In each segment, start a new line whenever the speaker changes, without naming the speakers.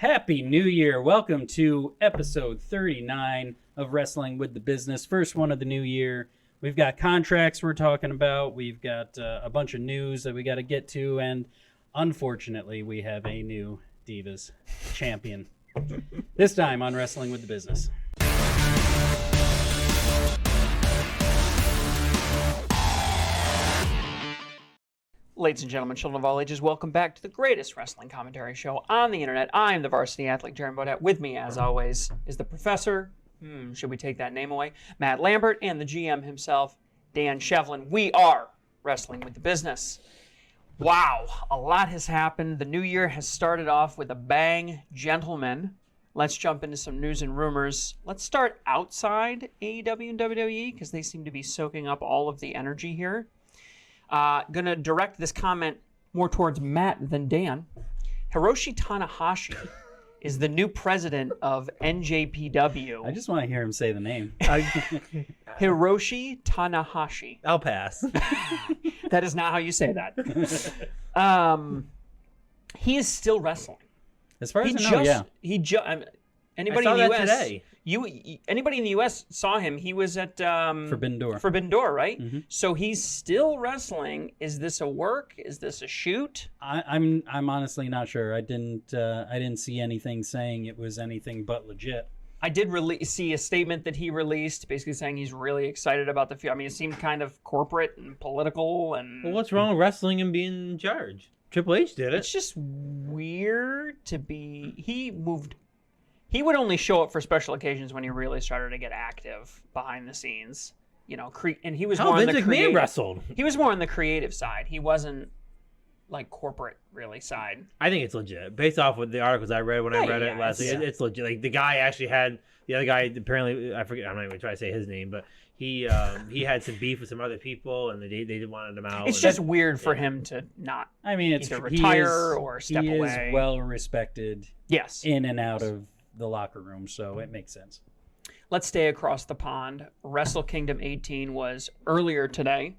Happy New Year. Welcome to episode 39 of Wrestling with the Business. First one of the new year. We've got contracts we're talking about. We've got a bunch of news that we got to get to. And unfortunately, we have a new Divas champion. This time on Wrestling with the Business.
Ladies and gentlemen, children of all ages, welcome back to the greatest wrestling commentary show on the internet. I'm the varsity athlete, Jeremy Bodette. With me, as always, is the professor. Should we take that name away? Matt Lambert, and the GM himself, Dan Shevlin. We are Wrestling with the Business. Wow, a lot has happened. The new year has started off with a bang. Gentlemen, let's jump into some news and rumors. Let's start outside AEW and WWE, because they seem to be soaking up all of the energy here. Going to direct this comment more towards Matt than Dan. Hiroshi Tanahashi is the new president of NJPW.
I just want to hear him say the name.
Hiroshi Tanahashi.
I'll pass.
That is not how you say that. He is still wrestling.
As far as I know, yeah.
Anybody
I saw
in the
that
US
today.
Anybody in the US saw him. He was at
Forbidden Door.
Forbidden Door, right?
Mm-hmm.
So he's still wrestling. Is this a work? Is this a shoot?
I'm honestly not sure. I didn't see anything saying it was anything but legit.
I did see a statement that he released, basically saying he's really excited about the future. I mean, it seemed kind of corporate and political, and
Well, what's wrong with wrestling and being in charge? Triple H did it.
it's just weird to be. He would only show up for special occasions when he really started to get active behind the scenes, you know. And he was
How
more on
Vince
the
McMahon
creative.
wrestled.
He was more on the creative side. He wasn't like corporate really side.
I think it's legit. Based off of the articles I read when I read it last week,
yeah.
it's legit. Like the guy actually had the other guy. Apparently, I forget. I'm not even trying to say his name, but he had some beef with some other people, and they wanted him out.
It's just weird for him to not.
I mean, it's
either retire or step
he
away.
is well respected.
Yes.
In and out of the locker room, so it makes sense.
Let's stay across the pond. Wrestle Kingdom 18 was earlier today,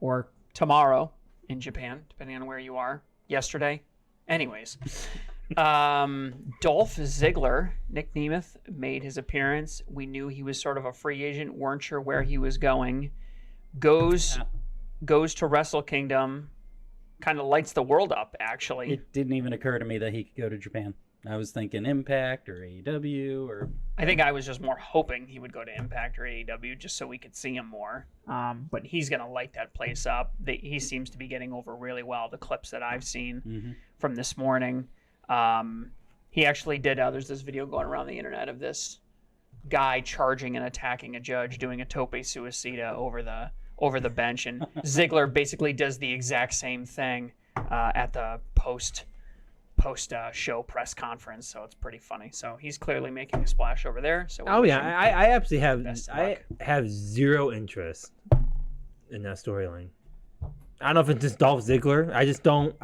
or tomorrow in Japan, depending on where you are. Yesterday. Anyways. Dolph Ziggler, Nick Nemeth, made his appearance. We knew he was sort of a free agent, weren't sure where he was going. Goes to Wrestle Kingdom, kind of lights the world up, actually.
It didn't even occur to me that he could go to Japan. I was thinking Impact or AEW or...
I think I was just more hoping he would go to Impact or AEW just so we could see him more. But he's going to light that place up. He seems to be getting over really well, the clips that I've seen from this morning. He actually did, there's this video going around the internet of this guy charging and attacking a judge, doing a tope suicida over the bench. And Ziggler basically does the exact same thing at the post-show press conference, so it's pretty funny. So he's clearly making a splash over there. So
I absolutely have
best of
I
luck.
have zero interest in that storyline. I don't know if it's just Dolph Ziggler. I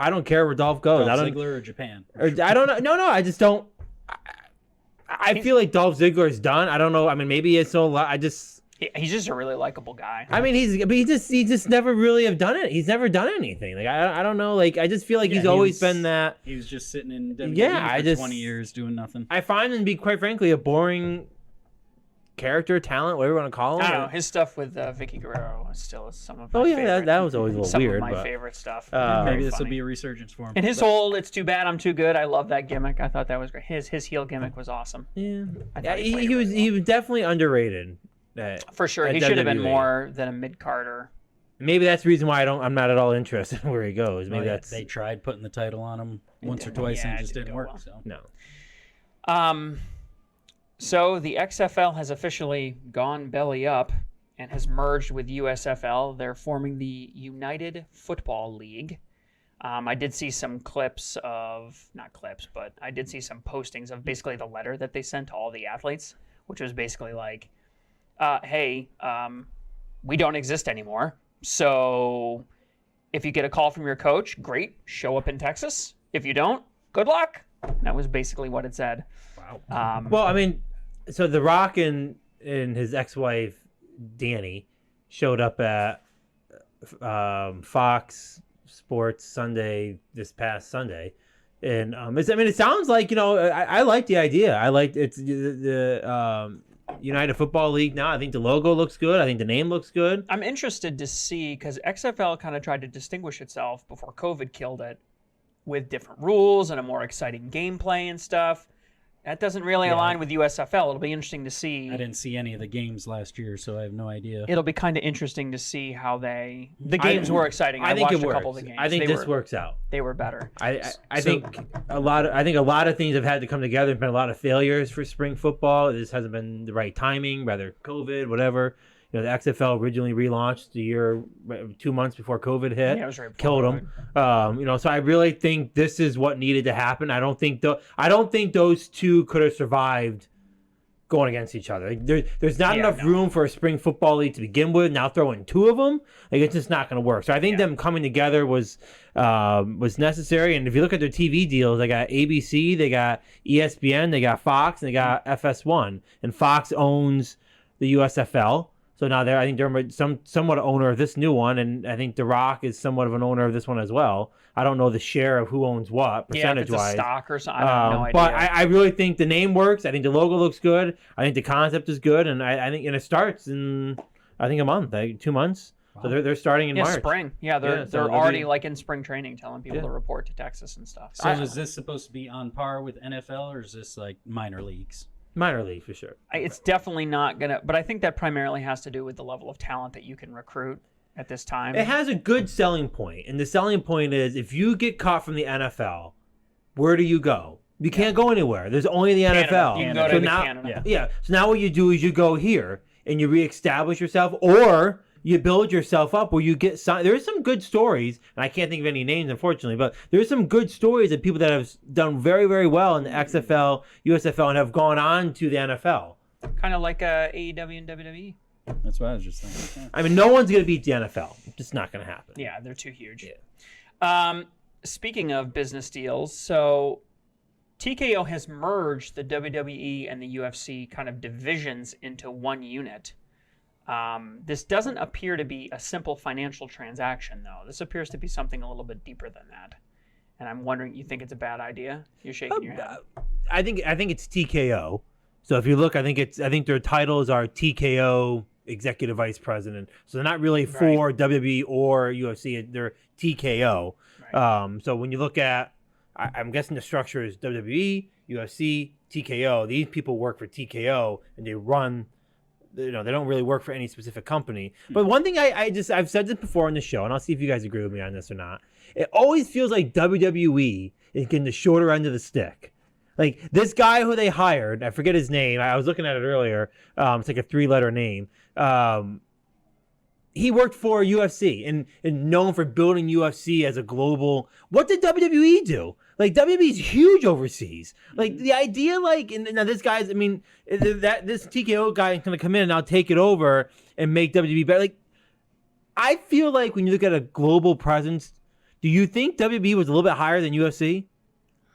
don't care where Dolph goes.
Ziggler or Japan?
I don't know. No, I just don't. I feel like Dolph Ziggler is done. I don't know. I mean, maybe it's so.
He's just a really likable guy.
I mean, he just never really have done it. He's never done anything. Like I don't know. Like I just feel like he's always been that.
He was just sitting in WWE for 20 years doing nothing.
I find him to be, quite frankly, a boring character, talent, whatever you want to call him.
I don't know. His stuff with Vicky Guerrero is still some of my
Oh yeah,
favorite.
that was always a little weird.
Some of my
but
favorite stuff.
Maybe this will be a resurgence for him.
And his whole "It's too bad I'm too good." I love that gimmick. I thought that was great. His heel gimmick was awesome.
Yeah,
I thought
he was definitely underrated.
For sure, he should have been more than a mid-carder.
Maybe that's the reason why I'm not at all interested in where he goes. Maybe that's
they tried putting the title on him once or twice and it just didn't work.
Well.
no.
So the XFL has officially gone belly up and has merged with USFL. They're forming the United Football League. I did see some clips of, not clips, but I did see some postings of basically the letter that they sent to all the athletes, which was basically like, hey, we don't exist anymore. So if you get a call from your coach, great, show up in Texas. If you don't, good luck. That was basically what it said.
Wow.
Well, I mean, so The Rock and his ex-wife, Danny, showed up at Fox Sports Sunday this past Sunday. And it sounds like, I like the idea. I like it's the United Football League now. I think the logo looks good. I think the name looks good.
I'm interested to see, because XFL kind of tried to distinguish itself before COVID killed it with different rules and a more exciting gameplay and stuff. That doesn't really align with USFL. It'll be interesting to see.
I didn't see any of the games last year, so I have no idea.
It'll be kind of interesting to see how the games were exciting. I
think
watched
it
a couple
works.
of the games.
I think this works out.
They were better.
I think a lot of things have had to come together. There's been a lot of failures for spring football. This hasn't been the right timing, whether COVID, whatever. The XFL originally relaunched 2 months before COVID hit.
Yeah, it was right
killed them. So I really think this is what needed to happen. I don't think those two could have survived going against each other. There's not enough room for a spring football league to begin with. Now throwing two of them, it's just not going to work. So I think them coming together was necessary. And if you look at their TV deals, they got ABC, they got ESPN, they got Fox, and they got FS1. And Fox owns the USFL. So now I think they're somewhat owner of this new one, and I think The Rock is somewhat of an owner of this one as well. I don't know the share of who owns what percentage-wise.
Yeah, if it's a stock or something, I have no idea.
But I really think the name works. I think the logo looks good. I think the concept is good, and I think it starts in a month, 2 months. Wow. So they're starting in March.
Spring. Yeah, they're already in spring training, telling people to report to Texas and stuff.
So is this supposed to be on par with NFL, or is this like minor leagues?
Minor league, for sure.
It's definitely not going to... But I think that primarily has to do with the level of talent that you can recruit at this time.
It has a good selling point. And the selling point is, if you get caught from the NFL, where do you go? You can't go anywhere. There's only the NFL.
You can go to Canada.
Yeah. So now what you do is you go here, and you reestablish yourself, or you build yourself up where you get signed. There's some good stories, and I can't think of any names, unfortunately, but there's some good stories of people that have done very, very well in the XFL, USFL, and have gone on to the NFL.
Kind of like AEW and WWE.
That's what I was just thinking.
I mean, no one's going to beat the NFL. It's just not going to happen.
Yeah, they're too huge. Yeah. Speaking of business deals, so TKO has merged the WWE and the UFC kind of divisions into one unit. This doesn't appear to be a simple financial transaction, though. This appears to be something a little bit deeper than that. And I'm wondering, you think it's a bad idea? You're shaking your head.
I think it's TKO. So if you look, I think their titles are TKO Executive Vice President. So they're not really for WWE or UFC. They're TKO. Right. So when you look at, I'm guessing the structure is WWE, UFC, TKO. These people work for TKO, and they run. They don't really work for any specific company. But one thing I've said this before on the show, and I'll see if you guys agree with me on this or not. It always feels like WWE is getting the shorter end of the stick. Like this guy who they hired, I forget his name. I was looking at it earlier. It's like a 3-letter name. He worked for UFC and known for building UFC as a global. What did WWE do? Like WWE's huge overseas. Like the idea, and now this guy's. I mean, this TKO guy is gonna come in and now take it over and make WWE better. Like, I feel like when you look at a global presence, do you think WWE was a little bit higher than UFC?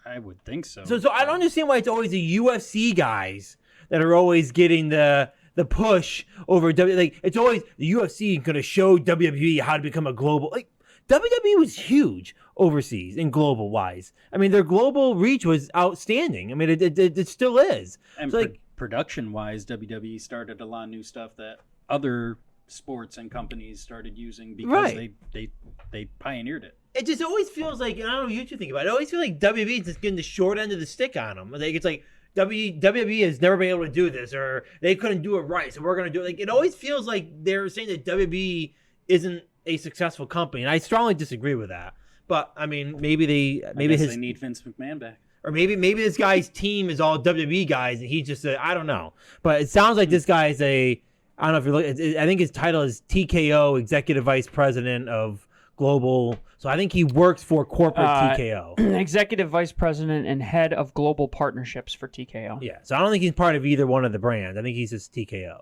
I would think so.
So I don't understand why it's always the UFC guys that are always getting the push over WWE. Like it's always the UFC going to show WWE how to become a global. Like WWE was huge overseas and global wise. I mean, their global reach was outstanding. I mean, it still is.
And production wise, WWE started a lot of new stuff that other sports and companies started using because they pioneered it.
It just always feels like, and I don't know what you two think about it, I always feel like WWE is just getting the short end of the stick on them. Like it's like WWE has never been able to do this, or they couldn't do it right, so we're going to do it. Like it always feels like they're saying that WWE isn't a successful company, and I strongly disagree with that. But I mean, maybe they
need Vince McMahon back,
or maybe this guy's team is all WWE guys, and he's just I don't know. But it sounds like this guy is I don't know if you're looking. I think his title is TKO Executive Vice President of Global. So I think he works for corporate TKO.
Executive Vice President and Head of Global Partnerships for TKO.
Yeah, so I don't think he's part of either one of the brands. I think he's just TKO.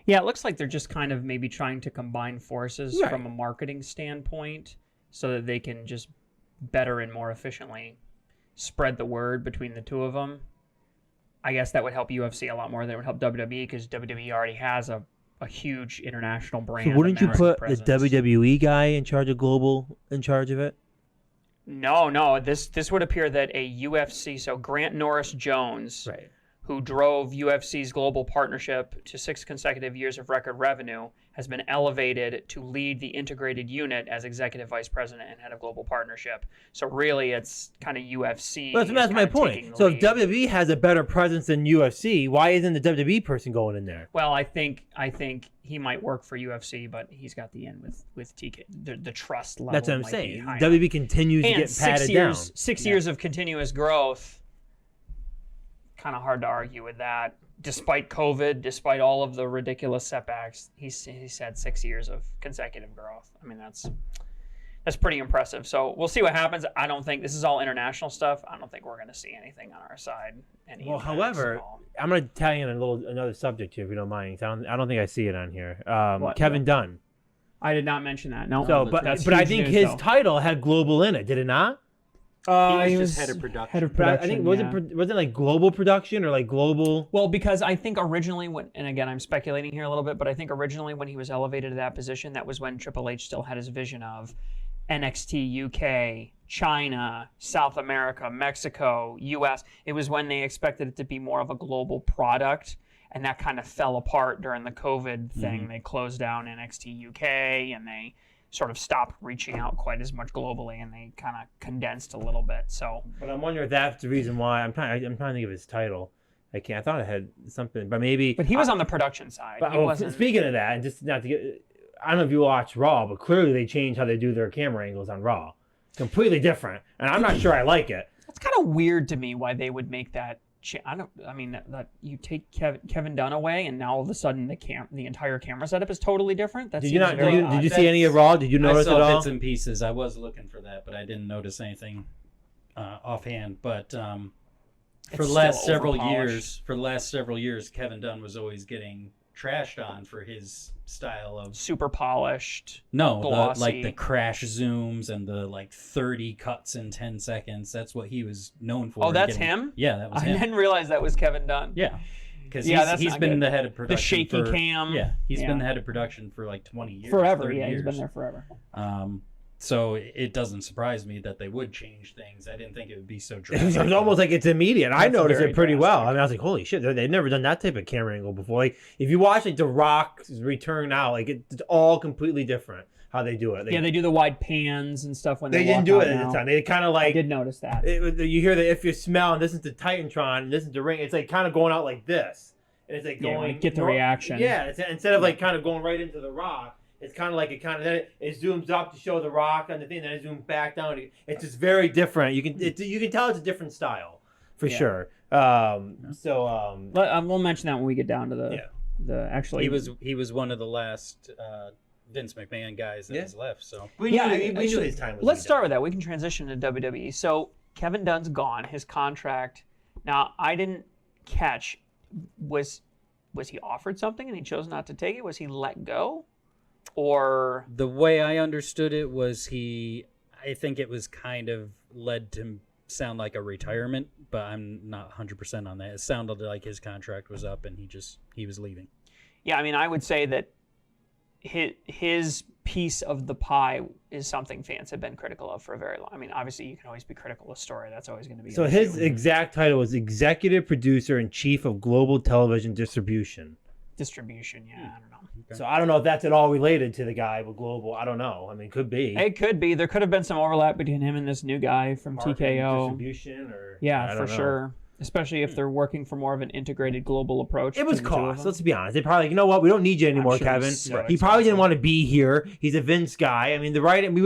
Yeah, it looks like they're just kind of maybe trying to combine forces from a marketing standpoint so that they can just better and more efficiently spread the word between the two of them. I guess that would help UFC a lot more than it would help WWE because WWE already has a huge international brand.
So wouldn't you put the WWE guy in charge of global in charge of it?
No. This would appear that a UFC, so Grant Norris Jones,
Right.
who drove UFC's global partnership to 6 consecutive years of record revenue, has been elevated to lead the integrated unit as executive vice president and head of global partnership. So really, it's kind of UFC.
Well, that's my point. So if WWE has a better presence than UFC, why isn't the WWE person going in there?
Well, I think he might work for UFC, but he's got the in with TK. The trust level.
That's what I'm
might
saying.
be higher.
WWE continues to
And
get patted down.
6 years of continuous growth. Kind of hard to argue with that. Despite COVID, despite all of the ridiculous setbacks, he's had 6 years of consecutive growth. I mean, that's pretty impressive. So we'll see what happens. I don't think this is all international stuff. I don't think we're going to see anything on our side.
Well, however, I'm going to tell you another subject here, if you don't mind. I don't think I see it on here. Kevin Dunn.
I did not mention that. No.
So, but I think his title had global in it. Did it not?
He was just head of production.
Head of
But
production.
I think was it like global production or like global?
Well, because I think originally and again I'm speculating here a little bit, but I think originally when he was elevated to that position, that was when Triple H still had his vision of NXT UK, China, South America, Mexico, US. It was when they expected it to be more of a global product, and that kind of fell apart during the COVID thing.
Mm-hmm.
They closed down NXT UK and they sort of stopped reaching out quite as much globally, and they kind of condensed a little bit. So,
But I'm wondering if that's the reason why. I'm trying to think of his title. I thought I had something, but maybe.
but he was on the production side.
But
He wasn't.
speaking of that, and just not to get, I don't know if you watch Raw, but clearly they changed how they do their camera angles on Raw. Completely different, and I'm not sure I like it.
It's kind of weird to me why they would make that. That you take Kevin Dunn away, and now all of a sudden the entire camera setup is totally different. That
Did
seems
you not?
very
Did
odd.
you see any of Raw? Did you notice
I saw
it all?
bits and pieces. I was looking for that, but I didn't notice anything offhand. But for
It's
the last
still
several years, Kevin Dunn was always getting trashed on for his style of
Super polished.
like
glossy.
the crash zooms and the like 30 cuts in 10 seconds. That's what he was known for.
Oh, that's him?
Yeah, that was
I
him.
didn't realize that was Kevin Dunn.
Yeah, because
that's
he's
not
been
good.
the head of production.
The shaky cam.
Yeah, he's
Yeah.
been the head of production for like 20 years.
Forever.
30
Yeah,
years.
he's been there forever.
So it doesn't surprise me that they would change things. I didn't think it would be so
It's
drastic.
almost like it's immediate. I
That's
noticed
very
it pretty well.
drastic.
I mean, I was like, "Holy shit!" They've never done that type of camera angle before. Like, if you watch like The Rock's return now, like it's all completely different how they do it.
They do the wide pans and stuff when
They
they
didn't
walk
do
out
it at
now.
the time. They kind of
I
like
did notice that.
you hear that if you smell and this is the Titantron and this is the ring. It's like kind of going out like this, and it's like
Yeah,
going
like, get the reaction.
Yeah, instead of like kind of going right into the Rock. It's kind of like then it zooms up to show the Rock on the thing, then it zooms back down. It's just very different. You can tell it's a different style for
Yeah.
sure.
We'll mention that when we get down to the actually.
He was one of the last Vince McMahon guys that was left. So
we knew his time was.
Let's start with that. We can transition to WWE. So Kevin Dunn's gone. His contract. Now I didn't catch. Was he offered something and he chose not to take it? Was he let go? Or
the way I understood it was I think it was kind of led to sound like a retirement, but I'm not 100% on that. It sounded like his contract was up and he was leaving.
yeah, I mean, I would say that his piece of the pie is something fans have been critical of for a very long. I mean, obviously you can always be critical of story. That's always going to be
So
an
his
issue.
exact title was Executive Producer and Chief of Global Television Distribution.
distribution. Yeah, I don't know.
Okay.
So I don't know if that's at all related to the guy with Global. I don't know. I mean, could be.
It could be. There could have been some overlap between him and this new guy from
Marketing,
TKO.
distribution, or
Yeah,
I
for
don't know.
sure. Especially if they're working for more of an integrated glable approach.
It was
to the two of
cost.
them.
Let's be honest. They probably, you know what? We don't need you anymore,
sure it
Kevin.
was so
He probably didn't
expensive.
want to be here. He's a Vince guy. I mean, the writing.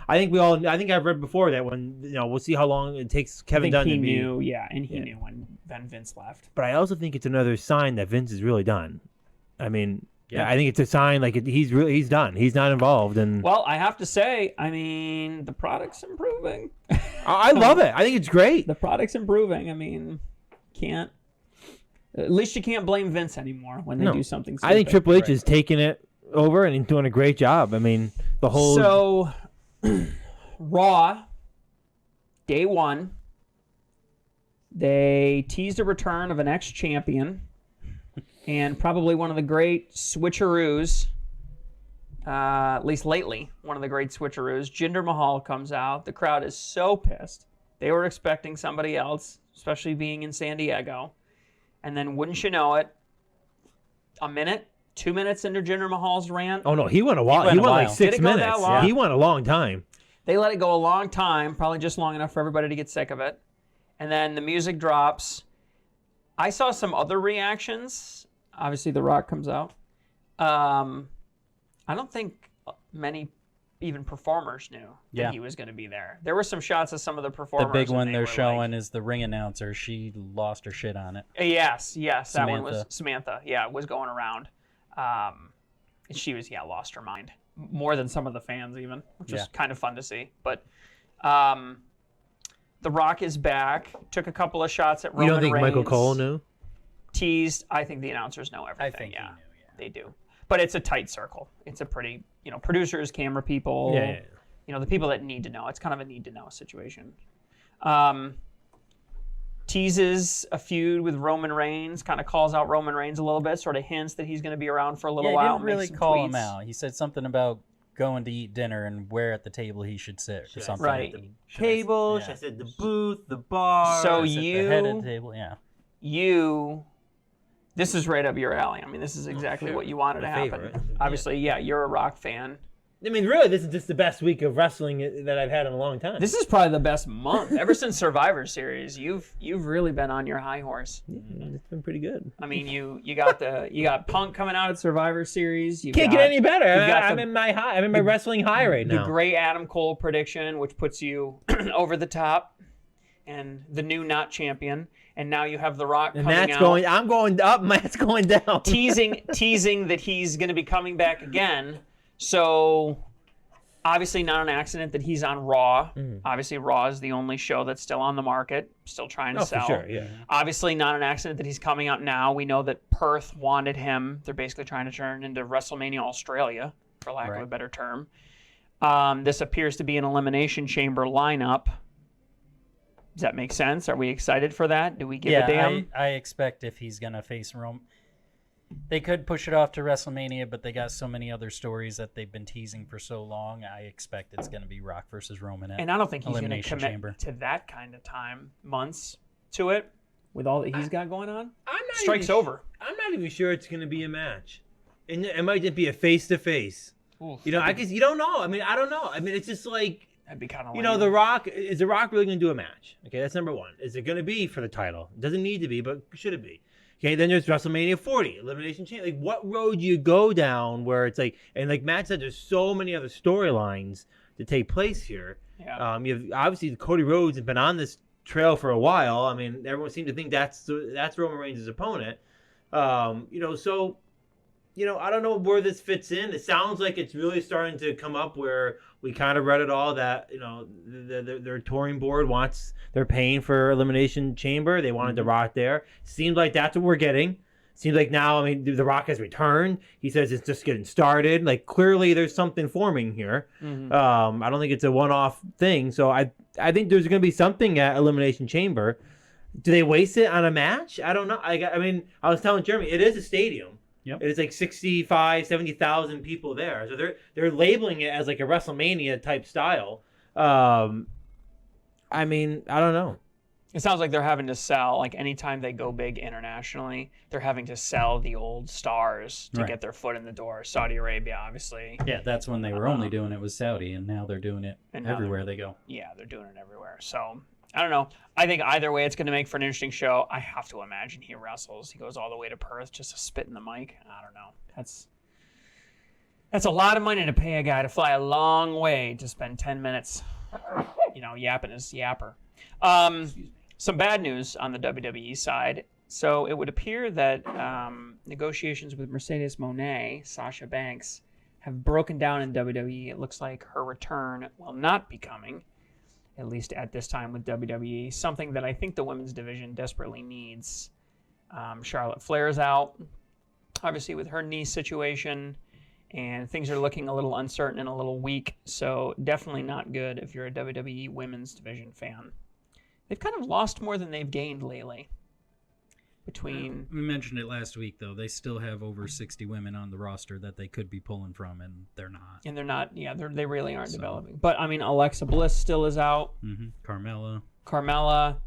I think I've read before that when we'll see how long it takes
I
Kevin
think
Dunn
he
to be.
knew, and he knew when Vince left.
But I also think it's another sign that Vince is really done. I mean,
Yeah.
I think it's a sign like he's done. He's not involved, and
Well, I have to say, I mean, the product's improving.
I love it. I think it's great.
The product's improving. I mean, at least you can't blame Vince anymore when they
No.
do something stupid.
I think Triple H is taking it over and doing a great job. I mean, the whole
So, Raw, day one, they teased a return of an ex-champion and probably one of the great switcheroos at least lately, one of the great switcheroos. Jinder Mahal comes out. The crowd is so pissed. They were expecting somebody else, especially being in San Diego. And then, wouldn't you know it, a minute, 2 minutes into Jinder Mahal's rant.
Oh no, he went a while. He went like
Did
6
it go that
minutes.
long?
He went a long time.
They let it go a long time, probably just long enough for everybody to get sick of it. And then the music drops. I saw some other reactions. Obviously, The Rock comes out. I don't think many even performers knew that he was going to be there. There were some shots of some of the performers.
The big one
and
they're
were
showing
like,
is the ring announcer. She lost her shit on it.
Yes, that one was
Samantha.
Samantha. Yeah, it was going around. She was lost her mind more than some of the fans even, which is kind of fun to see. But The Rock is back. Took a couple of shots at Roman
You don't think
Reigns.
Michael Cole knew?
Teased. I think the announcers know everything.
I think he knew,
They do. But it's a tight circle. It's a pretty, producers, camera people, the people that need to know. It's kind of a need to know situation. Teases a feud with Roman Reigns, kind of calls out Roman Reigns a little bit, sort of hints that he's going to be around for a little while.
He didn't really
makes some
call him
tweets.
out. He said something about going to eat dinner and where at the table he should sit or something.
Right.
Table.
Yeah.
I said the booth, the bar.
So
Sit the head at the table,
this is right up your alley. I mean, this is exactly what you wanted to happen.
favorite.
Obviously, you're a Rock fan.
I mean, really, this is just the best week of wrestling that I've had in a long time.
This is probably the best month ever since Survivor Series. You've really been on your high horse.
It's been pretty good.
I mean, you got Punk coming out at Survivor Series.
Can't get any better.
got
I'm
the-
in my high. I'm in my wrestling high right
The
now.
great Adam Cole prediction, which puts you over the top, and the new not champion. And now you have The Rock
And
coming
Matt's
out.
going. I'm going up. Matt's going down.
teasing that he's going to be coming back again. So obviously not an accident that he's on Raw. Obviously Raw is the only show that's still on the market, still trying to sell.
For sure. Yeah.
Obviously not an accident that he's coming out now. We know that Perth wanted him. They're basically trying to turn into WrestleMania Australia, for lack of a better term. This appears to be an Elimination Chamber lineup. Does that make sense? Are we excited for that? Do we give a damn?
I expect if he's going to face Rome. They could push it off to WrestleMania, but they got so many other stories that they've been teasing for so long. I expect it's going to be Rock versus Roman at
And I don't think he's going to
Elimination
commit
Chamber.
to that kind of time, months to it, with all that he's got going on.
I'm not
Strike's
even,
over.
I'm not even sure it's going to be a match. And it might just be a face-to-face. You know, I guess you don't know. I mean, I don't know. I mean, it's just like,
That'd be kind of
The Rock, is The Rock really going to do a match? Okay, that's number one. Is it going to be for the title? It doesn't need to be, but should it be? Okay, then there's WrestleMania 40, Elimination Chamber. Like, what road do you go down where it's like, and like Matt said, there's so many other storylines to take place here.
Yeah.
You have, obviously, Cody Rhodes has been on this trail for a while. I mean, everyone seemed to think that's Roman Reigns' opponent. I don't know where this fits in. It sounds like it's really starting to come up where we kind of read it all that, their touring board they're paying for Elimination Chamber. They wanted The Rock there. Seems like that's what we're getting. Seems like now, I mean, The Rock has returned. He says it's just getting started. Like, clearly there's something forming here. I don't think it's a one-off thing. So I think there's going to be something at Elimination Chamber. Do they waste it on a match? I don't know. I mean, I was telling Jeremy, it is a stadium.
Yep.
It's like 65, 70,000 people there. So they're labeling it as like a WrestleMania type style. I mean, I don't know.
It sounds like they're having to sell, like anytime they go big internationally, they're having to sell the old stars to get their foot in the door. Saudi Arabia, obviously.
Yeah, that's when they were only doing it with Saudi, and now they're doing it everywhere they go.
Yeah, they're doing it everywhere. So, I don't know. I think either way, it's going to make for an interesting show. I have to imagine he wrestles. He goes all the way to Perth just to spit in the mic. I don't know. That's a lot of money to pay a guy to fly a long way to spend 10 minutes, yapping his yapper. Some bad news on the WWE side. So it would appear that negotiations with Mercedes Moné, Sasha Banks, have broken down in WWE. It looks like her return will not be coming, at least at this time with WWE, something that I think the women's division desperately needs. Charlotte Flair's out, obviously with her knee situation, and things are looking a little uncertain and a little weak, so definitely not good if you're a WWE women's division fan. They've kind of lost more than they've gained lately. between.
We mentioned it last week, though. They still have over 60 women on the roster that they could be pulling from, and they're not.
And they're not. Yeah, they really aren't developing. But I mean, Alexa Bliss still is out. Carmella,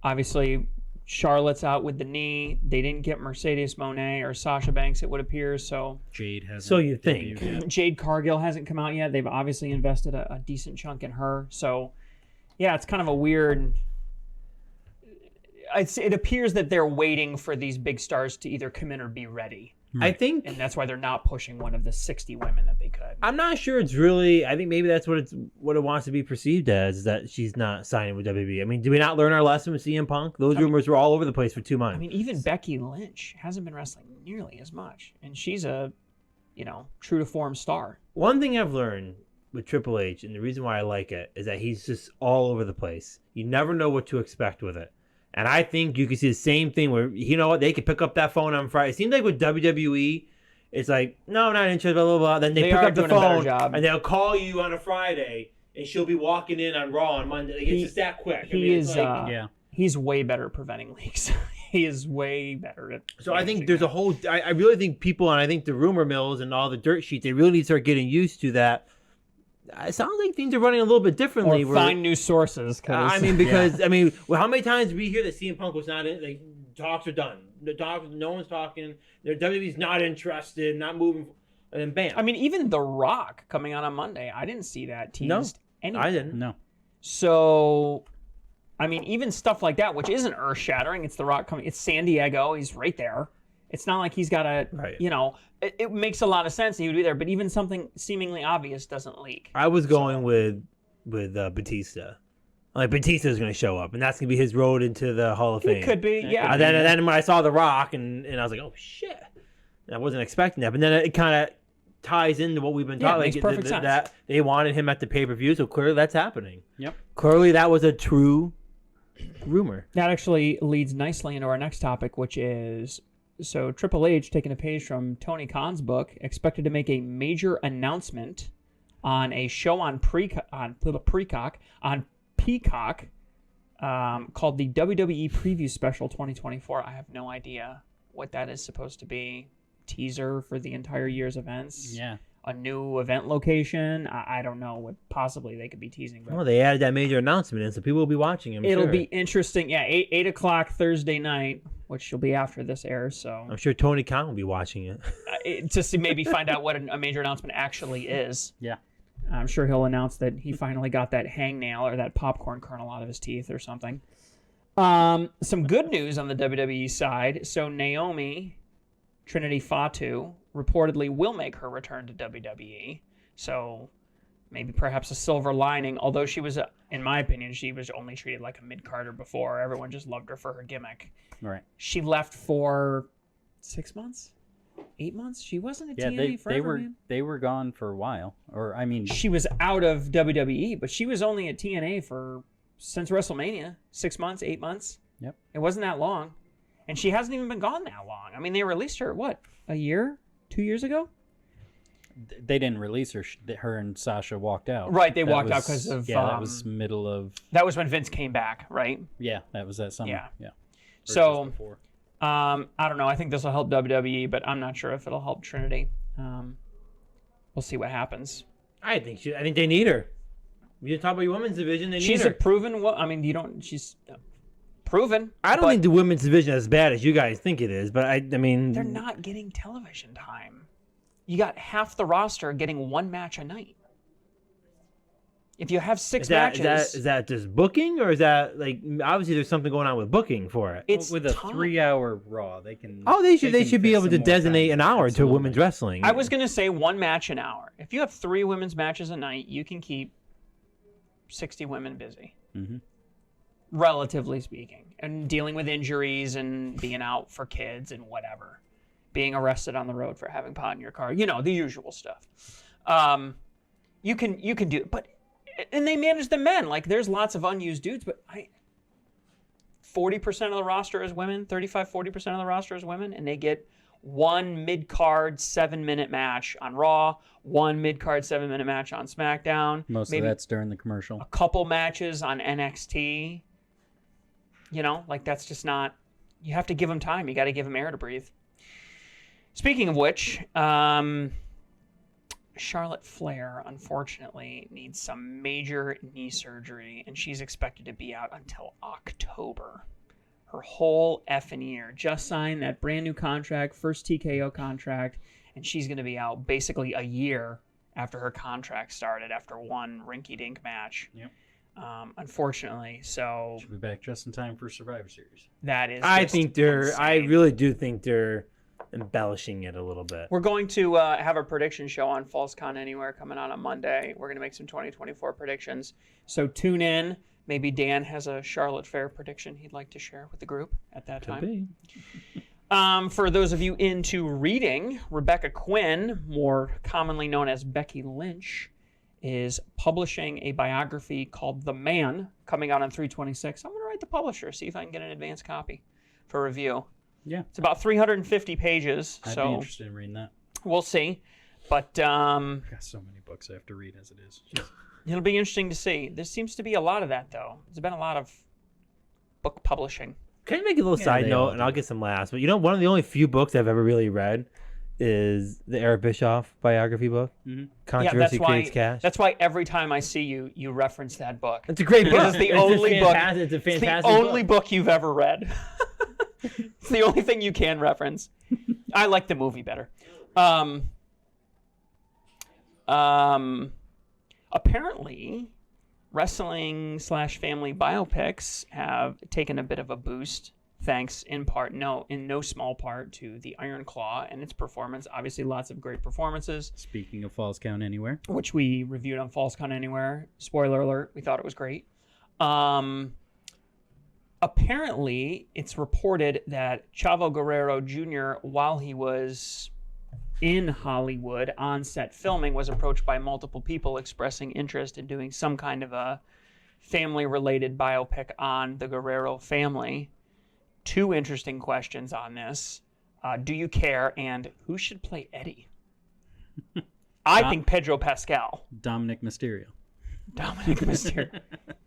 obviously. Charlotte's out with the knee. They didn't get Mercedes Moné or Sasha Banks, it would appear. So
Jade hasn't.
So you think
debuted yet.
Jade Cargill hasn't come out yet. They've obviously invested a decent chunk in her. So yeah, it's kind of a weird. It appears that they're waiting for these big stars to either come in or be ready.
I think,
And that's why they're not pushing one of the 60 women that they could.
I'm not sure it's really. I think maybe that's what it wants to be perceived as, is that she's not signing with WWE. I mean, did we not learn our lesson with CM Punk? Those rumors were all over the place for 2 months.
I mean, even Becky Lynch hasn't been wrestling nearly as much, and she's a, true to form star.
One thing I've learned with Triple H, and the reason why I like it, is that he's just all over the place. You never know what to expect with it. And I think you can see the same thing where, they could pick up that phone on Friday. It seems like with WWE, it's like, no, not interested, blah, blah, blah. Then they pick up the phone, and they'll call you on a Friday, and she'll be walking in on Raw on Monday. Like, it's just that quick.
He's way better at preventing leaks. He is way better at.
So I think there's a whole. I really think people, and I think the rumor mills and all the dirt sheets, they really need to start getting used to that. It sounds like things are running a little bit differently.
Or find new sources.
How many times did we hear that CM Punk was not in? Like, talks are done. No one's talking. WWE's not interested, not moving, and then bam.
I mean, even The Rock coming out on Monday, I didn't see that teased.
No, I didn't.
No.
So, I mean, even stuff like that, which isn't earth-shattering. It's The Rock coming. It's San Diego. He's right there. It's not like he's got a, it makes a lot of sense he would be there, but even something seemingly obvious doesn't leak.
I was going with Batista. Like, Batista's going to show up, and that's going to be his road into the Hall of Fame.
It could be, yeah.
And then when I saw The Rock, and I was like, oh, shit. And I wasn't expecting that. But then it kind of ties into what we've been talking about.
Makes perfect sense.
That they wanted him at the pay-per-view, so clearly that's happening.
Yep.
Clearly that was a true rumor.
That actually leads nicely into our next topic, which is... So Triple H, taking a page from Tony Khan's book, expected to make a major announcement on a show on Peacock called the WWE Preview Special 2024. I have no idea what that is supposed to be. Teaser for the entire year's events.
Yeah.
A new event location. I don't know what possibly they could be teasing. But
Well, they added that major announcement in, so people will be watching him.
it'll be interesting. Yeah, 8 o'clock Thursday night, which will be after this airs. So
I'm sure Tony Khan will be watching it.
to see, maybe find out what a major announcement actually is.
Yeah.
I'm sure he'll announce that he finally got that hangnail or that popcorn kernel out of his teeth or something. Some good news on the WWE side. So Naomi, Trinity Fatu, reportedly will make her return to WWE. So maybe perhaps a silver lining, although she was, in my opinion, she was only treated like a mid-carder before. Everyone just loved her for her gimmick.
Right.
She left for 6 months? 8 months? She wasn't a TNA forever, man.
They were gone for a while. Or, I mean...
She was out of WWE, but she was only at TNA since WrestleMania. 6 months, 8 months?
Yep.
It wasn't that long. And she hasn't even been gone that long. I mean, they released her, what, a year? 2 years ago?
They didn't release her. Her and Sasha walked out.
Right, they walked out because of...
Yeah, that was middle of...
That was when Vince came back, right?
Yeah, that was that summer. Yeah.
So, I don't know. I think this will help WWE, but I'm not sure if it'll help Trinity. We'll see what happens.
I think they need her. You talk about your women's division, they need her.
She's a proven... she's proven.
I don't think the women's division is as bad as you guys think it is, but I mean...
They're not getting television time. You got half the roster getting one match a night. If you have six matches...
Is that just booking, or is that, like, obviously there's something going on with booking for it?
It's
with a 3-hour Raw, they can...
Oh, they should be able to designate an hour to women's wrestling.
I was going to say one match an hour. If you have 3 women's matches a night, you can keep 60 women busy.
Mm-hmm.
Relatively speaking. And dealing with injuries and being out for kids and whatever. Being arrested on the road for having pot in your car. You know, the usual stuff. You can do it. But... And they manage the men. Like, there's lots of unused dudes, but 40% of the roster is women, 40% of the roster is women, and they get one mid-card 7-minute match on Raw, one mid-card 7-minute match on SmackDown.
Most of that's during the commercial. A
couple matches on NXT. You know, like, that's just not... you have to give him time. You got to give him air to breathe. Speaking of which, Charlotte Flair, unfortunately, needs some major knee surgery, and she's expected to be out until October. Her whole effing year. Just signed that brand new contract, first TKO contract, and she's going to be out basically a year after her contract started, after one rinky-dink match.
Yep.
Unfortunately, so
She'll be back just in time for Survivor Series.
that is.
I
just
think I
insane.
really do think they're embellishing it a little bit.
We're going to have a prediction show on FalseCon Anywhere coming out on Monday. We're going to make some 2024 predictions. So tune in. Maybe Dan has a Charlotte Flair prediction he'd like to share with the group at that time. For those of you into reading, Rebecca Quinn, more commonly known as Becky Lynch, is publishing a biography called The Man, coming out on 3/26. I'm going to write the publisher, see if I can get an advance copy for review.
Yeah.
It's about 350 pages,
I'd be
so
interested in reading that.
we'll see. But
I've got so many books I have to read as it is. Jeez.
it'll be interesting to see. There seems to be a lot of that, though. There's been a lot of book publishing.
Can I make a little side
they all
note, and
do.
I'll get some last. But one of the only few books I've ever really read is the Eric Bischoff biography book.
Mhm.
Controversy Creates Cash.
That's why every time I see you, you reference that book.
It's a great book.
Because it's the only book.
It's a
It's the
fantastic
only
book.
book you've ever read. It's the only thing you can reference. I like the movie better. Apparently, wrestling/family biopics have taken a bit of a boost, thanks in no small part to the Iron Claw and its performance. Obviously, lots of great performances,
Speaking of Falls Count Anywhere,
which we reviewed on FalseCon Anywhere. Spoiler alert, we thought it was great. Apparently, it's reported that Chavo Guerrero Jr., while he was in Hollywood on set filming, was approached by multiple people expressing interest in doing some kind of a family-related biopic on the Guerrero family. Two interesting questions on this. Do you care? And who should play Eddie? I think Pedro Pascal.
Dominic Mysterio.
Dominic Mysterio.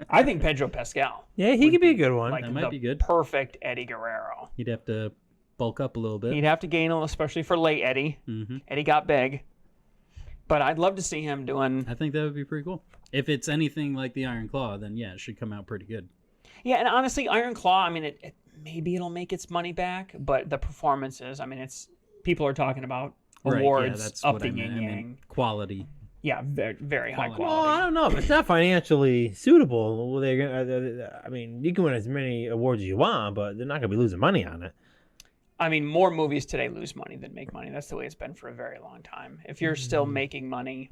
I think Pedro Pascal.
Yeah, he could be a good one.
Like
That might
the
be good.
perfect Eddie Guerrero.
He'd have to bulk up a little bit.
He'd have to gain a little, especially for late Eddie.
Mm-hmm.
Eddie got big. But I'd love to see him doing...
I think that would be pretty cool. If it's anything like the Iron Claw, then yeah, it should come out pretty good.
Yeah, and honestly, Iron Claw, I mean, maybe it'll make its money back, but the performances, I mean, people are talking about awards
that's
up
what
the
I meant.
yin
I
yang.
mean, quality.
Yeah, very, very high
Quality.
Well, I
quality.
don't know. If it's not financially suitable, well, I mean, you can win as many awards as you want, but they're not going to be losing money on it.
I mean, more movies today lose money than make money. That's the way it's been for a very long time. If you're still making money,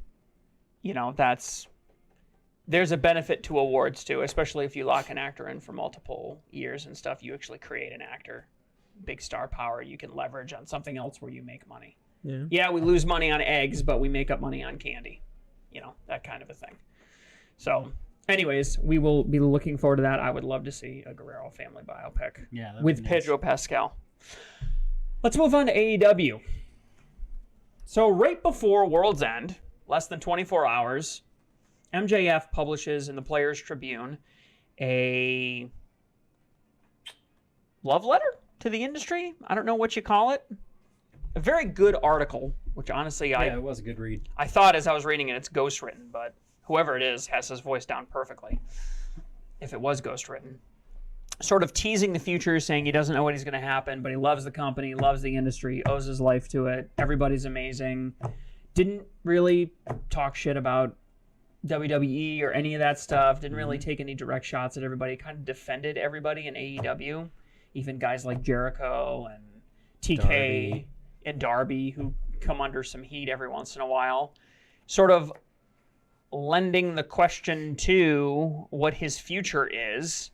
there's a benefit to awards too, especially if you lock an actor in for multiple years and stuff. You actually create an actor, big star power you can leverage on something else where you make money. Yeah, we lose money on eggs, but we make up money on candy. That kind of a thing. So, anyways, we will be looking forward to that. I would love to see a Guerrero family biopic
Yeah, that'd
with
be nice.
Pedro Pascal. Let's move on to AEW. So right before World's End, less than 24 hours, MJF publishes in the Players Tribune a love letter to the industry. I don't know what you call it. A very good article, which honestly
Yeah, it was a good read.
I thought as I was reading it, it's ghostwritten, but whoever it is has his voice down perfectly. If it was ghostwritten. Sort of teasing the future, saying he doesn't know what he's going to happen, but he loves the company, loves the industry, owes his life to it. Everybody's amazing. Didn't really talk shit about WWE or any of that stuff. Didn't really take any direct shots at everybody. Kind of defended everybody in AEW. Even guys like Jericho and TK
Darby.
and Darby, who come under some heat every once in a while. Sort of lending the question to what his future is.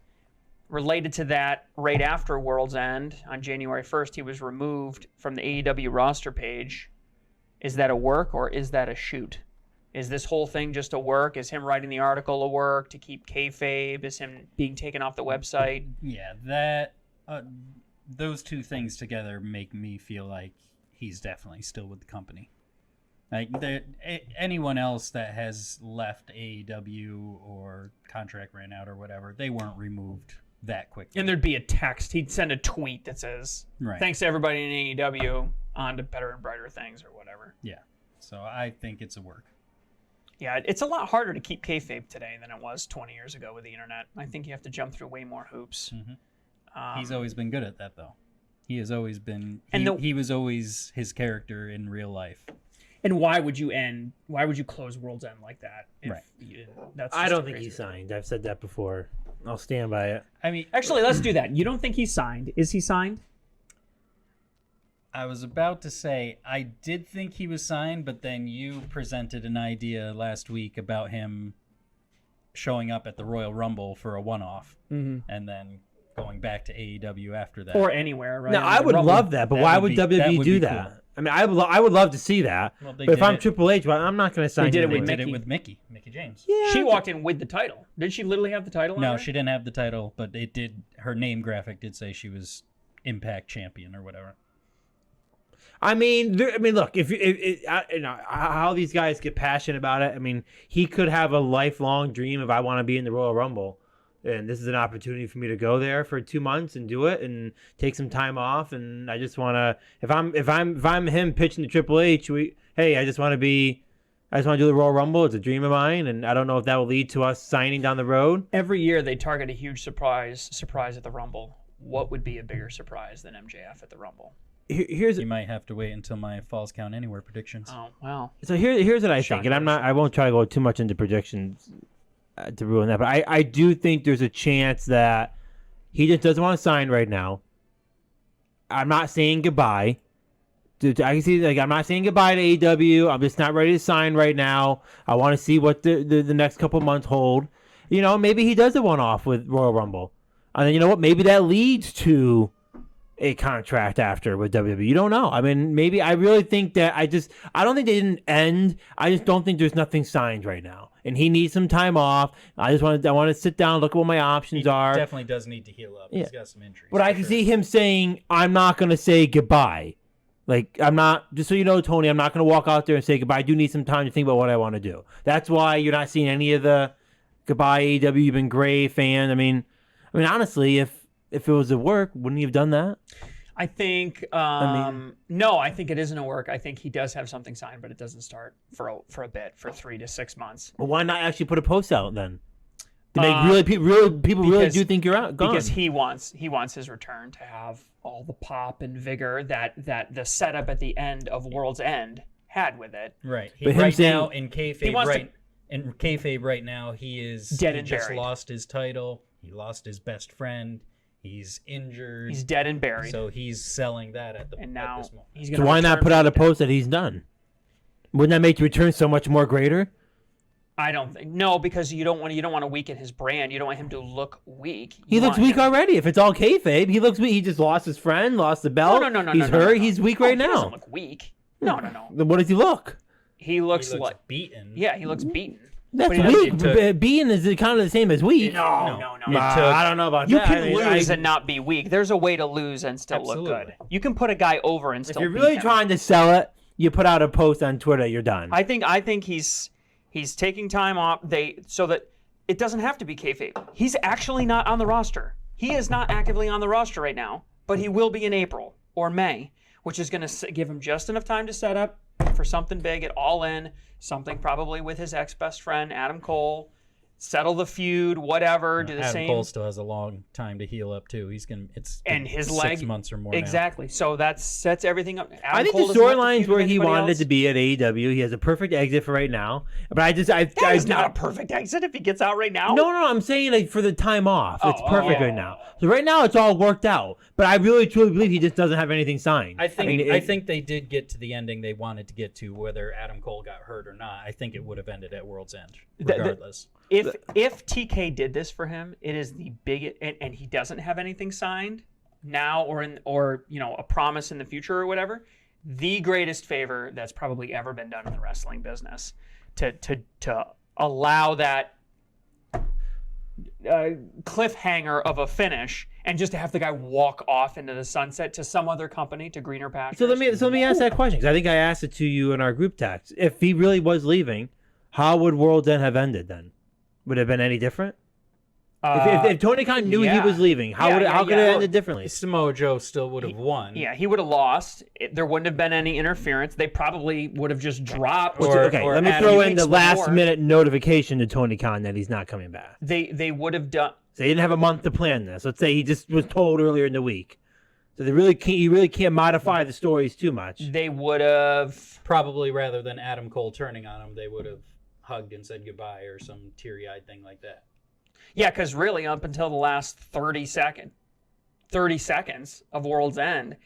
Related to that, right after World's End, on January 1st, he was removed from the AEW roster page. Is that a work or is that a shoot? Is this whole thing just a work? Is him writing the article a work to keep kayfabe? Is him being taken off the website?
Yeah, that those two things together make me feel like he's definitely still with the company. Like anyone else that has left AEW or contract ran out or whatever, they weren't removed that quickly.
And there'd be a text. He'd send a tweet that says,
Right.
"Thanks to everybody in AEW, on to better and brighter things," or whatever.
Yeah. So I think it's a work.
Yeah, it's a lot harder to keep kayfabe today than it was 20 years ago with the internet. I think you have to jump through way more hoops.
He's always been good at that, though. He has always been.
And
He was always his character in real life.
And why would you close World's End like that?
Right.
That's
I
just
don't
a
think
crazy
he signed. I've said that before. I'll stand by it.
I mean,
Actually, let's do that. You don't think he's signed? Is he signed?
I was about to say I did think he was signed, but then you presented an idea last week about him showing up at the Royal Rumble for a one-off, and then going back to AEW after that.
Or anywhere, right?
No, I would love that, but
That
why
would
would
be- that
WWE
would
do
be
that?
cool.
I mean, I would love to see that.
Well, they
but if
did
I'm
it.
Triple H, well, I'm not going to sign.
did it
They
with
did it
Mickey.
with Mickey James.
Yeah.
She walked in with the title. Did she literally have the title on
No,
her?
she didn't have the title, but it did. Her name graphic did say she was Impact Champion or whatever.
I mean, look, if you know how these guys get passionate about it. I mean, he could have a lifelong dream of I want to be in the Royal Rumble, and this is an opportunity for me to go there for 2 months and do it and take some time off. And I just want to, if I'm him pitching to Triple H, I just want to do the Royal Rumble. It's a dream of mine, and I don't know if that will lead to us signing down the road.
Every year they target a huge surprise at the Rumble. What would be a bigger surprise than MJF at the Rumble?
Here's
You might have to wait until my Falls Count Anywhere predictions.
Oh, well.
So here's what I
Shocking.
think, and I won't try to go too much into predictions to ruin that, but I do think there's a chance that he just doesn't want to sign right now. I'm not saying goodbye. I can see, I'm not saying goodbye to AEW. I'm just not ready to sign right now. I want to see what the next couple months hold. Maybe he does a one-off with Royal Rumble, and then you know what? Maybe that leads to a contract after with WWE. You don't know. I mean, maybe I really think that I don't think they didn't end. I just don't think there's nothing signed right now. And he needs some time off. I want to sit down, look at what my options are.
Definitely does need to heal up. He's got some injuries.
But I can see him saying, I'm not going to say goodbye. Like, I'm not, just so you know, Tony, I'm not going to walk out there and say goodbye. I do need some time to think about what I want to do. That's why you're not seeing any of the goodbye AEW. You've been great fan. I mean, honestly, if it was a work, wouldn't he have done that?
I think no, I think it isn't a work. I think he does have something signed, but it doesn't start for a bit, for 3 to 6 months.
Well, why not actually put a post out then? To make people really do think you're out gone.
Because he wants his return to have all the pop and vigor that the setup at the end of World's End had with it.
Right.
But him saying-
Now in kayfabe right now he is
Dead
he
and
just
buried.
lost his title. He lost his best friend. He's injured.
He's dead and buried.
So he's selling that at
and
at
now
this moment.
he's
So
going to
why not put out a post that he's done? Wouldn't that make the return so much more greater?
I don't think no, because you don't want to weaken his brand. You don't want him to look weak.
He looks weak already. If it's all kayfabe, he looks weak. He just lost his friend, lost the belt.
No.
He's hurt. He's weak right
He
now.
doesn't look weak. No.
Then what does he look?
He looks
He looks
like
beaten.
yeah, he looks beaten.
That's
But he doesn't-
weak.
it took-
Being is kind of the same as weak.
No.
I don't know about
You
that.
can
I mean,
lose and not be weak. There's a way to lose and still look
Absolutely.
good. You can put a guy over and
if
still
you're
beat
really
him.
trying to sell it, you put out a post on Twitter. You're done.
I think he's taking time off. So that it doesn't have to be kayfabe. He's actually not on the roster. He is not actively on the roster right now, but he will be in April or May, which is going to give him just enough time to set up for something big at All In, something probably with his ex-best friend Adam Cole, settle the feud, whatever, do the
Adam
same.
Cole still has a long time to heal up too. He's gonna
And his
6
leg
months or more.
exactly. So that sets everything up. Adam
I think
Cole
the
doesn't have to
storyline's
feud
where
with
he
anybody
wanted
else.
it to be at AEW. He has a perfect exit for right now. But I
That is not a perfect exit if he gets out right now.
No, I'm saying like for the time off. It's
Oh,
perfect
oh.
right now. So right now it's all worked out. But I really truly believe he just doesn't have anything signed.
I think
mean,
I think they did get to the ending they wanted to get to, whether Adam Cole got hurt or not. I think it would have ended at World's End, regardless.
If TK did this for him, it is the biggest, and he doesn't have anything signed now or a promise in the future or whatever. The greatest favor that's probably ever been done in the wrestling business to allow that cliffhanger of a finish and just to have the guy walk off into the sunset to some other company, to greener pastures.
So let me ask that question, 'cause I think I asked it to you in our group text. If he really was leaving, how would World's End have ended then? Would it have been any different? If Tony Khan knew he was leaving, how could it have ended differently?
Samoa Joe still would have won.
Yeah, he would have lost. There wouldn't have been any interference. They probably would have just dropped.
Okay, let me throw in the last-minute notification to Tony Khan that he's not coming back.
They would have done.
So he didn't have a month to plan this. Let's say he just was told earlier in the week. So you really can't modify the stories too much.
They would have
probably, rather than Adam Cole turning on him, they would have hugged and said goodbye or some teary-eyed thing like that.
Yeah, because really, up until the last 30 seconds of World's End,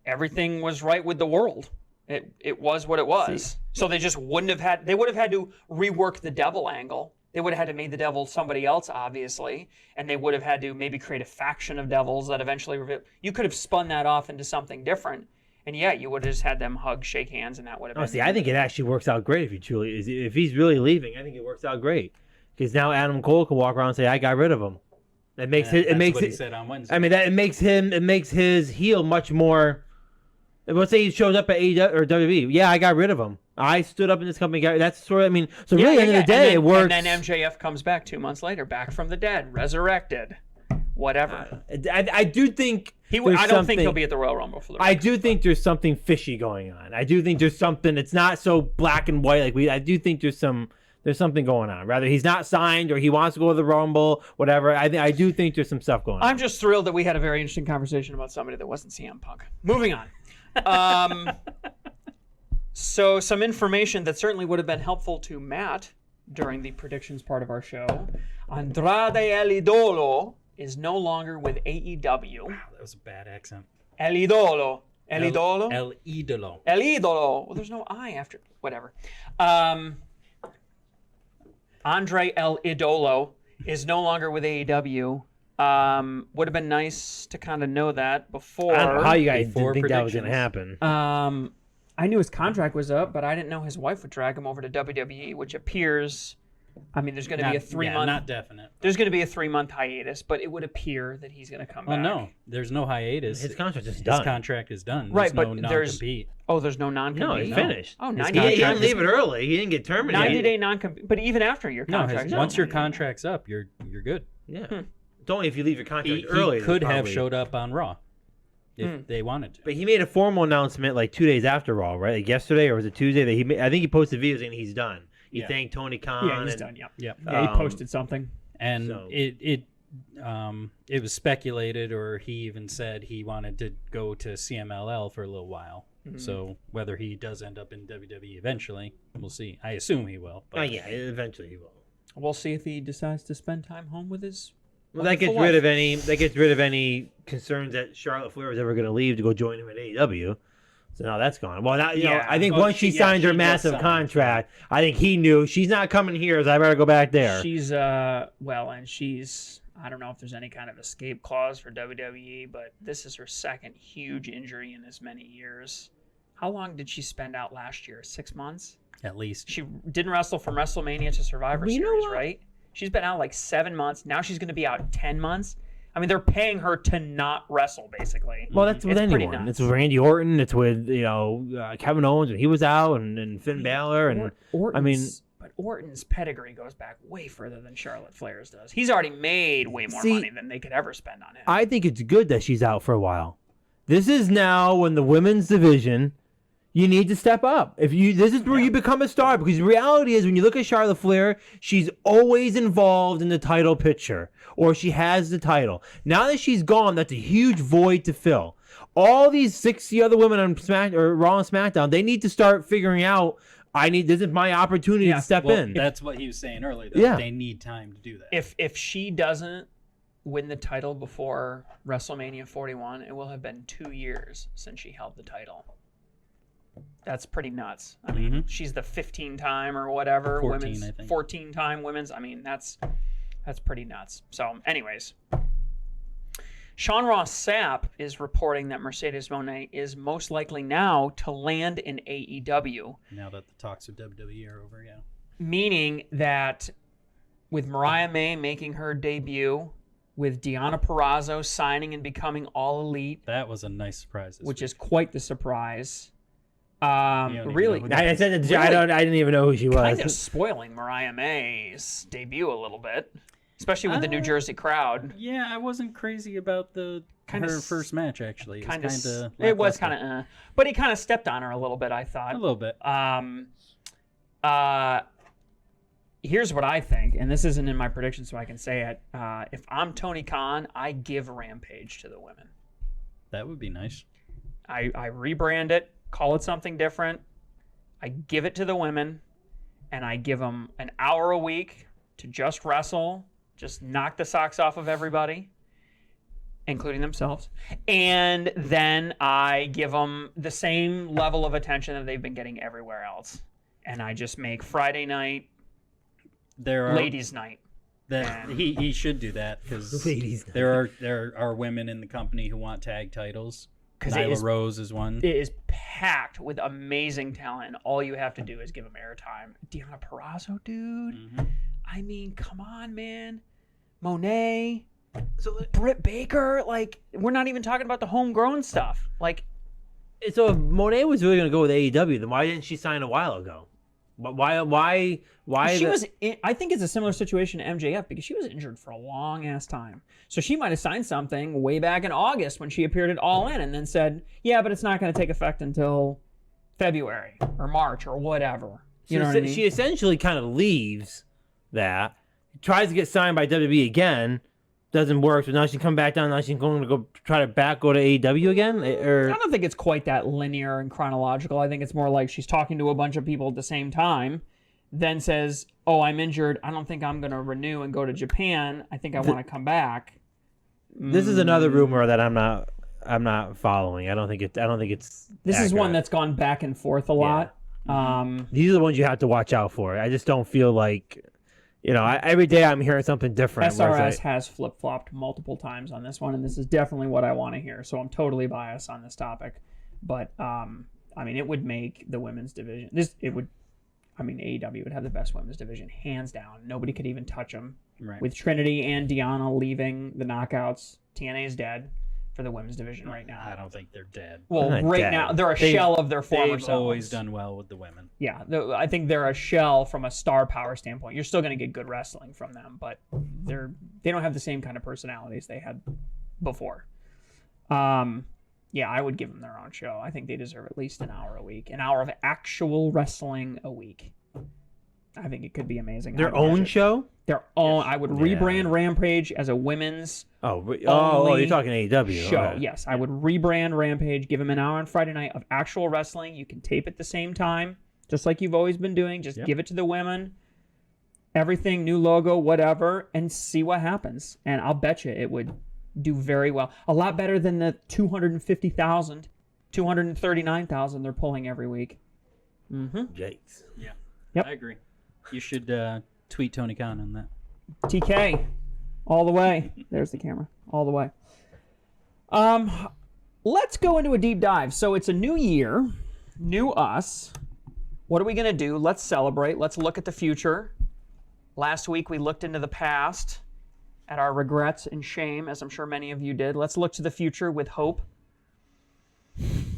everything was right with the world. It was what it was. So they just wouldn't have had. They would have had to rework the devil angle. They would have had to make the devil somebody else, obviously, and they would have had to maybe create a faction of devils that eventually reveal. You could have spun that off into something different, and yeah, you would have just had them hug, shake hands, and that would have been.
See, I think it actually works out great if he's really leaving. I think it works out great. Because now Adam Cole can walk around and say, "I got rid of him." That makes it. It makes
what
it.
He said on Wednesday.
I mean, it makes his heel much more. Let's say he shows up at AEW or WWE. Yeah, I got rid of him. I stood up in this company. That's sort of. I mean, so really, at the end of the day, it works.
And then MJF comes back 2 months later, back from the dead, resurrected, whatever.
I do think
I don't think he'll be at the Royal Rumble for the.
I do think there's something fishy going on. I do think there's something. It's not so black and white I do think there's something going on. Rather, he's not signed or he wants to go to the Rumble, whatever. I do think there's some stuff going on.
I'm just thrilled that we had a very interesting conversation about somebody that wasn't CM Punk. Moving on. So some information that certainly would have been helpful to Matt during the predictions part of our show. Andrade El Idolo is no longer with AEW.
Wow, that was a bad accent.
El Idolo. El Idolo?
El Idolo.
El Idolo. Well, there's no I after. Whatever. Andre El Idolo is no longer with AEW. Would have been nice to kind of know that before.
I don't know how you guys didn't think that was going to happen.
I knew his contract was up, but I didn't know his wife would drag him over to WWE, which appears. I mean, there's going to be a 3 month.
Not definite.
There's going to be a 3 month hiatus, but it would appear that he's going to come back.
Well, no, there's no hiatus.
His contract is done.
His contract is done.
Right,
there's
but
no
there's
non-compete.
there's no non-compete.
No, he's finished.
Oh,
He
90
didn't leave it early. He didn't get terminated.
90-day non-compete. But even after your contract,
once your contract's up, you're good.
Yeah. It's only if you leave your contract
He
early.
could have showed up on Raw if they wanted to.
But he made a formal announcement like 2 days after Raw, right? Like yesterday or was it Tuesday? That I think he posted videos saying he's done. He thanked Tony Khan.
Yeah, he's done. Yep.
Yep.
Yeah, he posted something.
And it was speculated, or he even said he wanted to go to CMLL for a little while. Mm-hmm. So whether he does end up in WWE eventually, we'll see. I assume he will. But
yeah, eventually he will.
We'll see if he decides to spend time home with his.
Well, that gets rid of any concerns that Charlotte Flair was ever going to leave to go join him at AEW. So now that's gone. Well, now, I think once she signed her massive contract, I think he knew she's not coming here, so I better go back there.
She's and she's. I don't know if there's any kind of escape clause for WWE, but this is her second huge injury in as many years. How long did she spend out last year? 6 months?
At least.
She didn't wrestle from WrestleMania to Survivor Series, right? She's been out like 7 months. Now she's going to be out 10 months. I mean, they're paying her to not wrestle, basically.
Well, that's with anyone. It's with Randy Orton. It's with Kevin Owens when he was out, and Finn Balor, and
But Orton's pedigree goes back way further than Charlotte Flair's does. He's already made way more money than they could ever spend on him.
I think it's good that she's out for a while. This is now when the women's division. You need to step up. This is where you become a star, because the reality is when you look at Charlotte Flair, she's always involved in the title picture, or she has the title. Now that she's gone, that's a huge void to fill. All these 60 other women on Raw and SmackDown, they need to start figuring out, this is my opportunity to step in.
That's what he was saying earlier. That they need time to do that.
If she doesn't win the title before WrestleMania 41, it will have been 2 years since she held the title. That's pretty nuts. I mean, she's the 15-time or whatever 14-time women's. I mean, that's pretty nuts. So, anyways, Sean Ross Sapp is reporting that Mercedes Moné is most likely now to land in AEW.
Now that the talks of WWE are over, yeah.
Meaning that with Mariah May making her debut, with Deonna Purrazzo signing and becoming All Elite.
That was a nice surprise.
Which is quite the surprise. Really,
I didn't even know who she was.
Kind of spoiling Mariah May's debut a little bit. especially with the New Jersey crowd.
Yeah, I wasn't crazy about her first match actually.
It was kind of, but he kind of stepped on her a little bit. I thought
a little bit.
Here's what I think, and this isn't in my prediction, so I can say it. If I'm Tony Khan, I give Rampage to the women.
That would be nice.
I rebrand it, call it something different. I give it to the women, and I give them an hour a week to just wrestle, just knock the socks off of everybody, including themselves. And then I give them the same level of attention that they've been getting everywhere else. And I just make Friday night ladies' night.
He should do that because there are women in the company who want tag titles. Nyla Rose is one.
It is packed with amazing talent, and all you have to do is give them airtime. Deonna Purrazzo, dude. Mm-hmm. I mean, come on, man. Monet. Britt Baker. Like, we're not even talking about the homegrown stuff. Like,
so if Monet was really going to go with AEW, then why didn't she sign a while ago? Why?
She was. I think it's a similar situation to MJF because she was injured for a long ass time. So she might have signed something way back in August when she appeared at All In, and then said, "Yeah, but it's not going to take effect until February or March or whatever." You know what I mean?
She essentially kind of leaves that, tries to get signed by WWE again, doesn't work. So now she come back down. Now she's going to go to AEW again.
I don't think it's quite that linear and chronological. I think it's more like she's talking to a bunch of people at the same time, then says, "Oh, I'm injured. I don't think I'm going to renew and go to Japan. I think I want to come back."
This is another rumor that I'm not following. I don't think it's.
This accurate. Is one that's gone back and forth a lot.
These are the ones you have to watch out for. I just don't feel like. Every day I'm hearing something different.
SRS has flip-flopped multiple times on this one, and this is definitely what I want to hear. So I'm totally biased on this topic. But, it would make the women's division... AEW would have the best women's division, hands down. Nobody could even touch them.
Right.
With Trinity and Deonna leaving the knockouts, TNA is dead for the women's division right now.
I don't think they're dead.
Well, right now, they're a shell of their former selves.
They've always done well with the women.
Yeah, I think they're a shell from a star power standpoint. You're still going to get good wrestling from them, but they don't have the same kind of personalities they had before. I would give them their own show. I think they deserve at least an hour a week, an hour of actual wrestling a week. I think it could be amazing.
Their own show?
Their own. Yes. I would rebrand Rampage as a women's.
You're talking AEW
show.
Right.
Yes, I would rebrand Rampage. Give them an hour on Friday night of actual wrestling. You can tape at the same time, just like you've always been doing. Just give it to the women. Everything, new logo, whatever, and see what happens. And I'll bet you it would do very well. A lot better than the 250,000, 239,000 they're pulling every week. Mm-hmm.
Yikes.
Yeah.
Yep.
I agree. You should tweet Tony Khan on that.
TK, all the way. There's the camera. All the way. Let's go into a deep dive. So it's a new year, new us. What are we going to do? Let's celebrate. Let's look at the future. Last week we looked into the past at our regrets and shame, as I'm sure many of you did. Let's look to the future with hope.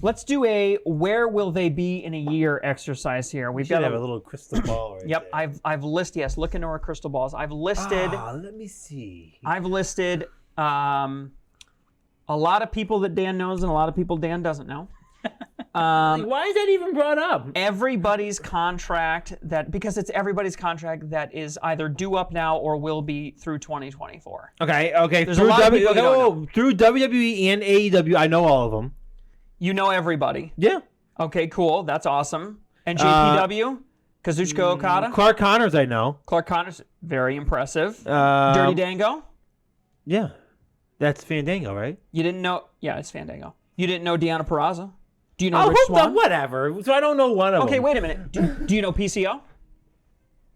Let's do a where will they be in a year exercise here. We've got
have a little crystal ball right
Yep,
there.
I've listed, yes, look into our crystal balls. I've listed
let me see.
I've listed a lot of people that Dan knows and a lot of people Dan doesn't know.
Why is that even brought up?
Everybody's contract because it's everybody's contract that is either due up now or will be through 2024.
Okay.
There's a lot of people you don't know.
Through WWE and AEW, I know all of them.
You know everybody.
Yeah.
Okay, cool. That's awesome. And JPW? Kazuchika Okada?
Clark Connors, I know.
Clark Connors, very impressive. Dirty Dango?
Yeah. That's Fandango, right?
You didn't know... Yeah, it's Fandango. You didn't know Deonna Purrazzo? Do you know Rich Swann?
Whatever. So I don't know one of them.
Okay, wait a minute. Do you know PCO?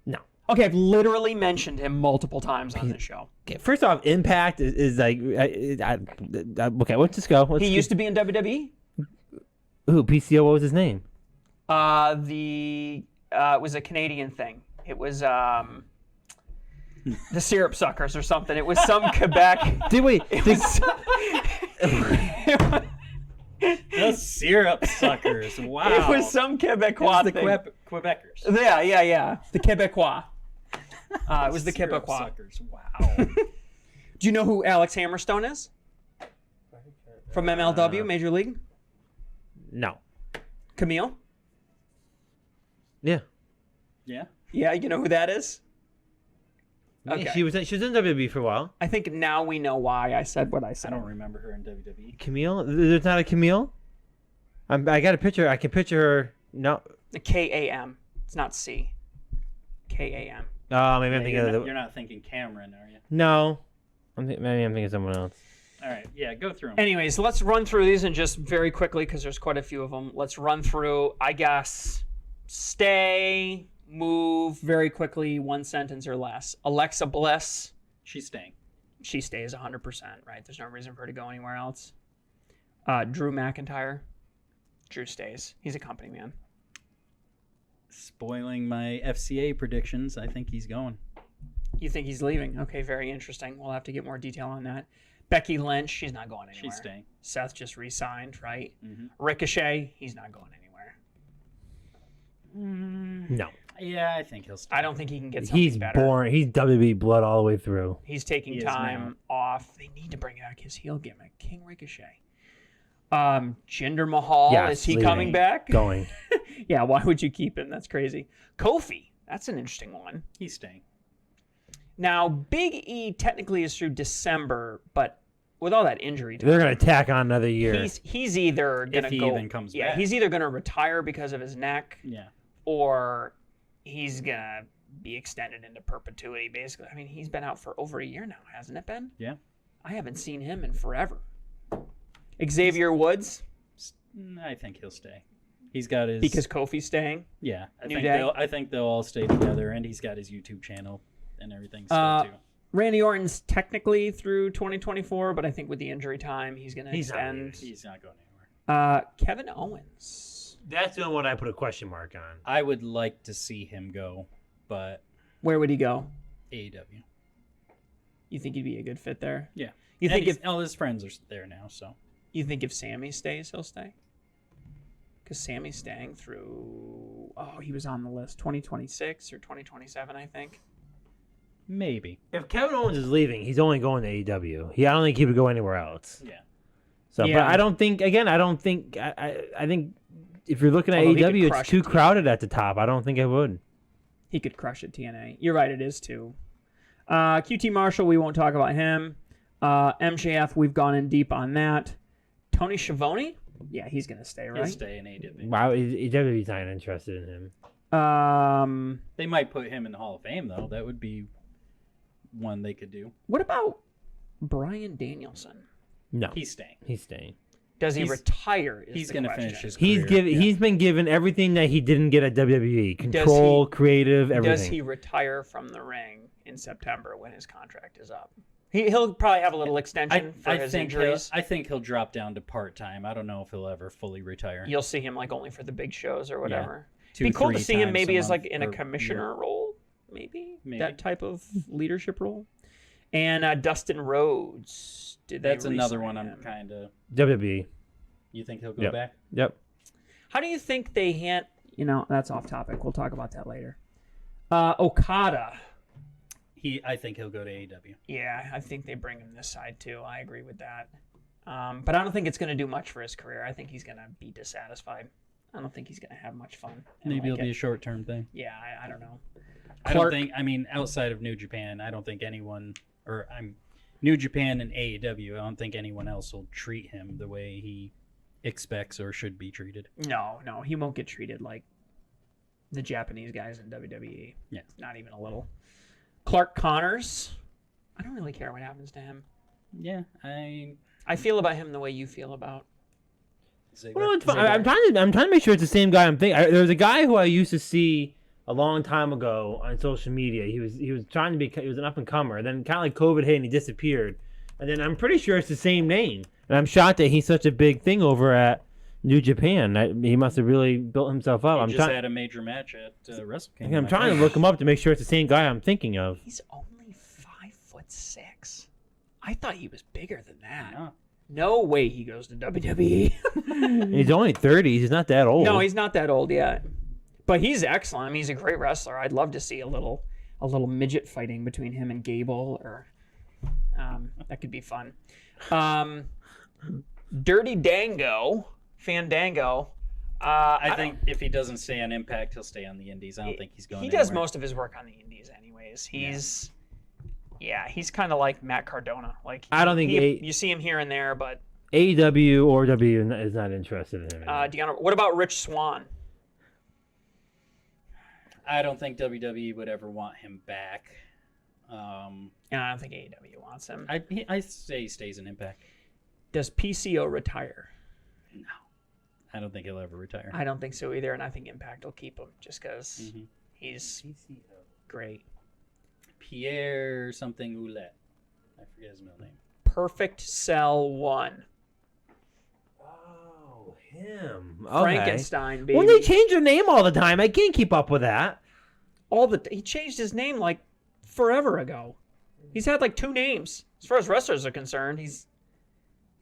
No.
Okay, I've literally mentioned him multiple times on this show.
Okay, first off, Impact is like... okay, let's just go.
He used to be in WWE?
Who? PCO? What was his name?
It was a Canadian thing. It was the Syrup Suckers or something. It was some Quebec.
The Syrup Suckers. Wow.
It was some Quebecois
the
thing.
Quebecers.
Yeah. The Quebecois. It was the
Syrup
Kippa
suckers. Wow.
Do you know who Alex Hammerstone is? From MLW, Major League?
No.
Camille?
Yeah.
Yeah.
Yeah, you know who that is? Okay.
She was in WWE for a while.
I think now we know why I said what I
I
said.
don't remember her in WWE.
Camille? There's not a Camille? I got a picture. I can picture her. No.
The K-A-M. It's not C. K-A-M.
Oh, maybe I'm thinking of the.
You're not thinking Cameron, are you?
No. Maybe I'm thinking of someone else.
All right. Yeah, go through them.
Anyways, let's run through these and just very quickly because there's quite a few of them. Let's run through, I guess, stay, move very quickly, one sentence or less. Alexa Bliss,
She's staying.
she stays 100%, right? There's no reason for her to go anywhere else. Drew McIntyre, Drew stays. He's a company man.
Spoiling my FCA predictions. I think he's going.
You think he's leaving? Okay, very interesting. We'll have to get more detail on that. Becky Lynch, she's not going anywhere.
She's staying.
Seth just re-signed, right?
Mm-hmm.
Ricochet, he's not going anywhere.
No.
Yeah, I think he'll stay.
I don't think he can get something
He's
better.
born. He's WWE blood all the way through.
He's taking
He is
time off. They need to bring back his heel gimmick, King Ricochet. Jinder Mahal,
Yes,
is he
leaving.
coming back?
Going.
Yeah, why would you keep him? That's crazy. Kofi, that's an interesting one.
He's staying.
Now, Big E technically is through December, but with all that injury time,
They're gonna tack on another year.
he's either gonna
If he
go.
even comes
yeah,
back.
he's either gonna retire because of his neck,
Yeah.
or he's gonna be extended into perpetuity. Basically, I mean, he's been out for over a year now, hasn't it been?
Yeah.
I haven't seen him in forever. Xavier Woods,
I think he'll stay. He's got his
because Kofi's staying.
yeah.
New Day.
I think they'll all stay together, and he's got his YouTube channel and everything still too.
Randy Orton's technically through 2024, but I think with the injury time, he's going to
He's not
extend.
He's not going anywhere.
Kevin Owens.
That's the one I put a question mark on.
I would like to see him go, but
Where would he go?
AEW.
You think he'd be a good fit there?
Yeah.
You think if
all his friends are there now, so
if Sammy stays, he'll stay? Because Sammy's staying through. Oh, he was on the list. 2026 or 2027, I think.
maybe.
If Kevin Owens is leaving, he's only going to AEW. I don't think he would go anywhere else.
Yeah.
So,
Yeah.
but I don't think. Again, I don't think. I think if you're looking at
Although he could
AEW,
crush
it's too
it.
crowded at the top. I don't think I would.
He could crush at TNA. You're right, it is too. QT Marshall, we won't talk about him. MJF, we've gone in deep on that. Tony Schiavone? Yeah, he's going to stay,
He'll
right?
stay in AEW.
Wow, AEW's not interested in him.
They might put him in the Hall of Fame though. That would be one they could do.
What about Bryan Danielson?
No,
He's staying.
he's staying.
Does he
He's-
retire?
He's
going to
finish his
He's
career.
given. He's been given everything that he didn't get at WWE:
Does
control, creative, everything.
Does he retire from the ring in September when his contract is up? He'll probably have a little extension for his injuries.
I think he'll drop down to part-time. I don't know if he'll ever fully retire.
You'll see him like only for the big shows or whatever.
Two,
Be cool to
3
see him
times
maybe
a
as like
month
in a
or
commissioner
year.
role, maybe
Maybe.
that type of leadership role. And Dustin Rhodes.
That's another one I'm
him?
kind of.
WWE.
You think he'll go
Yep.
back?
Yep.
How do you think they hand? You know, that's off topic. We'll talk about that later. Okada.
I think he'll go to AEW.
Yeah, I think they bring him this side too. I agree with that. But I don't think it's going to do much for his career. I think he's going to be dissatisfied. I don't think he's going to have much fun.
Maybe it'll be a short-term thing.
Yeah, I don't know.
I don't think. I mean, outside of New Japan, I don't think anyone, New Japan and AEW. I don't think anyone else will treat him the way he expects or should be treated.
No, he won't get treated like the Japanese guys in WWE.
Yeah.
Not even a little. Clark Connors. I don't really care what happens to him.
Yeah,
I feel about him the way you feel about.
Well, it's fine. I'm trying to make sure it's the same guy I'm thinking. There's a guy who I used to see a long time ago on social media. He was trying to be. He was an up and comer. Then kind of like COVID hit and he disappeared. And then I'm pretty sure it's the same name. And I'm shocked that he's such a big thing over at New Japan. He must have really built himself up.
He just had a major match at Wrestle Kingdom.
I'm trying to look him up to make sure it's the same guy I'm thinking of.
He's only 5'6". I thought he was bigger than that.
Yeah.
No way he goes to WWE.
He's only 30. He's not that old.
No, he's not that old yet. But he's excellent. I mean, he's a great wrestler. I'd love to see a little a little midget fighting between him and Gable, or that could be fun. Dirty Fandango.
I think if he doesn't stay on Impact, he'll stay on the Indies. I don't think he's going.
He does
anywhere.
most of his work on the Indies, anyways. He's kind of like Matt Cardona. Like
I don't think
you see him here and there, but
AEW or W is not interested in him.
Deanna, what about Rich Swann?
I don't think WWE would ever want him back.
And I don't think AEW wants him.
I say he stays in Impact.
Does PCO retire?
No, I don't think he'll ever retire.
I don't think so either, and I think Impact will keep him just because he's great.
Pierre something Ouellette. I forget his middle name.
Perfect Cell 1.
Oh, him.
Frankenstein, baby.
Well, they change their name all the time. I can't keep up with that.
He changed his name like forever ago. He's had like 2 names. As far as wrestlers are concerned, he's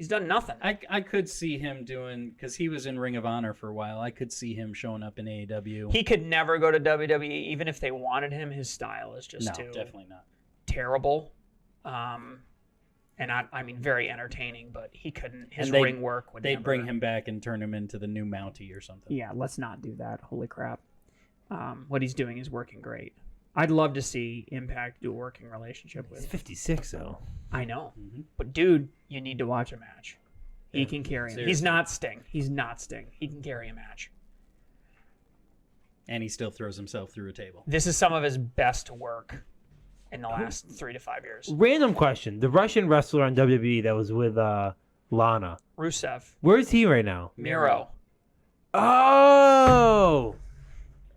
done nothing.
I could see him doing, because he was in Ring of Honor for a while. I could see him showing up in AEW.
He could never go to WWE, even if they wanted him. His style is just too
definitely not
terrible. And I mean, very entertaining, but he couldn't. His
And
ring work would.
They'd
never...
bring him back and turn him into the new Mountie or something.
Yeah, let's not do that. Holy crap! What he's doing is working great. I'd love to see Impact do a working relationship with.
He's 56 though.
I know, but dude, you need to watch a match. He can carry him.
seriously.
He's not Sting. He can carry a match.
And he still throws himself through a table.
This is some of his best work in the last 3 to 5 years.
Random question: the Russian wrestler on WWE that was with Lana,
Rusev,
where is he right now?
Miro.
Oh,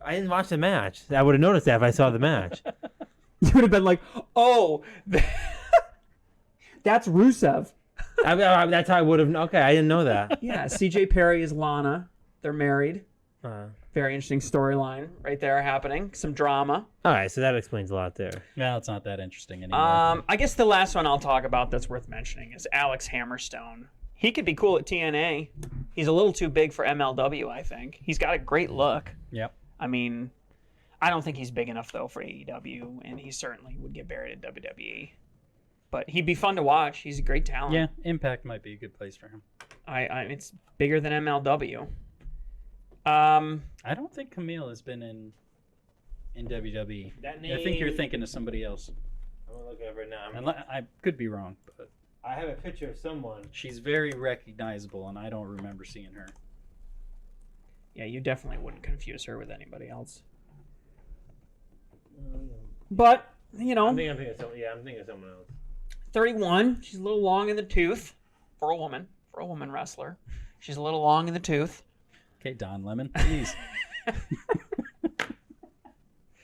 I didn't watch the match. I would have noticed that if I saw the match.
You would have been like, "Oh, that's Rusev."
That's how I would have. Okay, I didn't know that.
Yeah, CJ Perry is Lana. They're married. Very interesting storyline right there happening. Some drama.
All right, so that explains a lot there.
Well, it's not that interesting anymore.
I guess the last one I'll talk about that's worth mentioning is Alex Hammerstone. He could be cool at TNA. He's a little too big for MLW, I think. He's got a great look.
Yep.
I mean, I don't think he's big enough, though, for AEW, and he certainly would get buried at WWE. But he'd be fun to watch. He's a great talent.
Yeah, Impact might be a good place for him.
It's bigger than MLW.
I don't think Camille has been in WWE.
That
I think you're thinking of somebody else.
I'm gonna look at it right now.
I could be wrong, but
I have a picture of someone.
she's very recognizable, and I don't remember seeing her.
Yeah, you definitely wouldn't confuse her with anybody else. But, you know,
I'm thinking of someone. Yeah, I'm thinking of someone else.
31. She's a little long in the tooth for a woman wrestler. She's a little long in the tooth.
Okay, Don Lemon, please.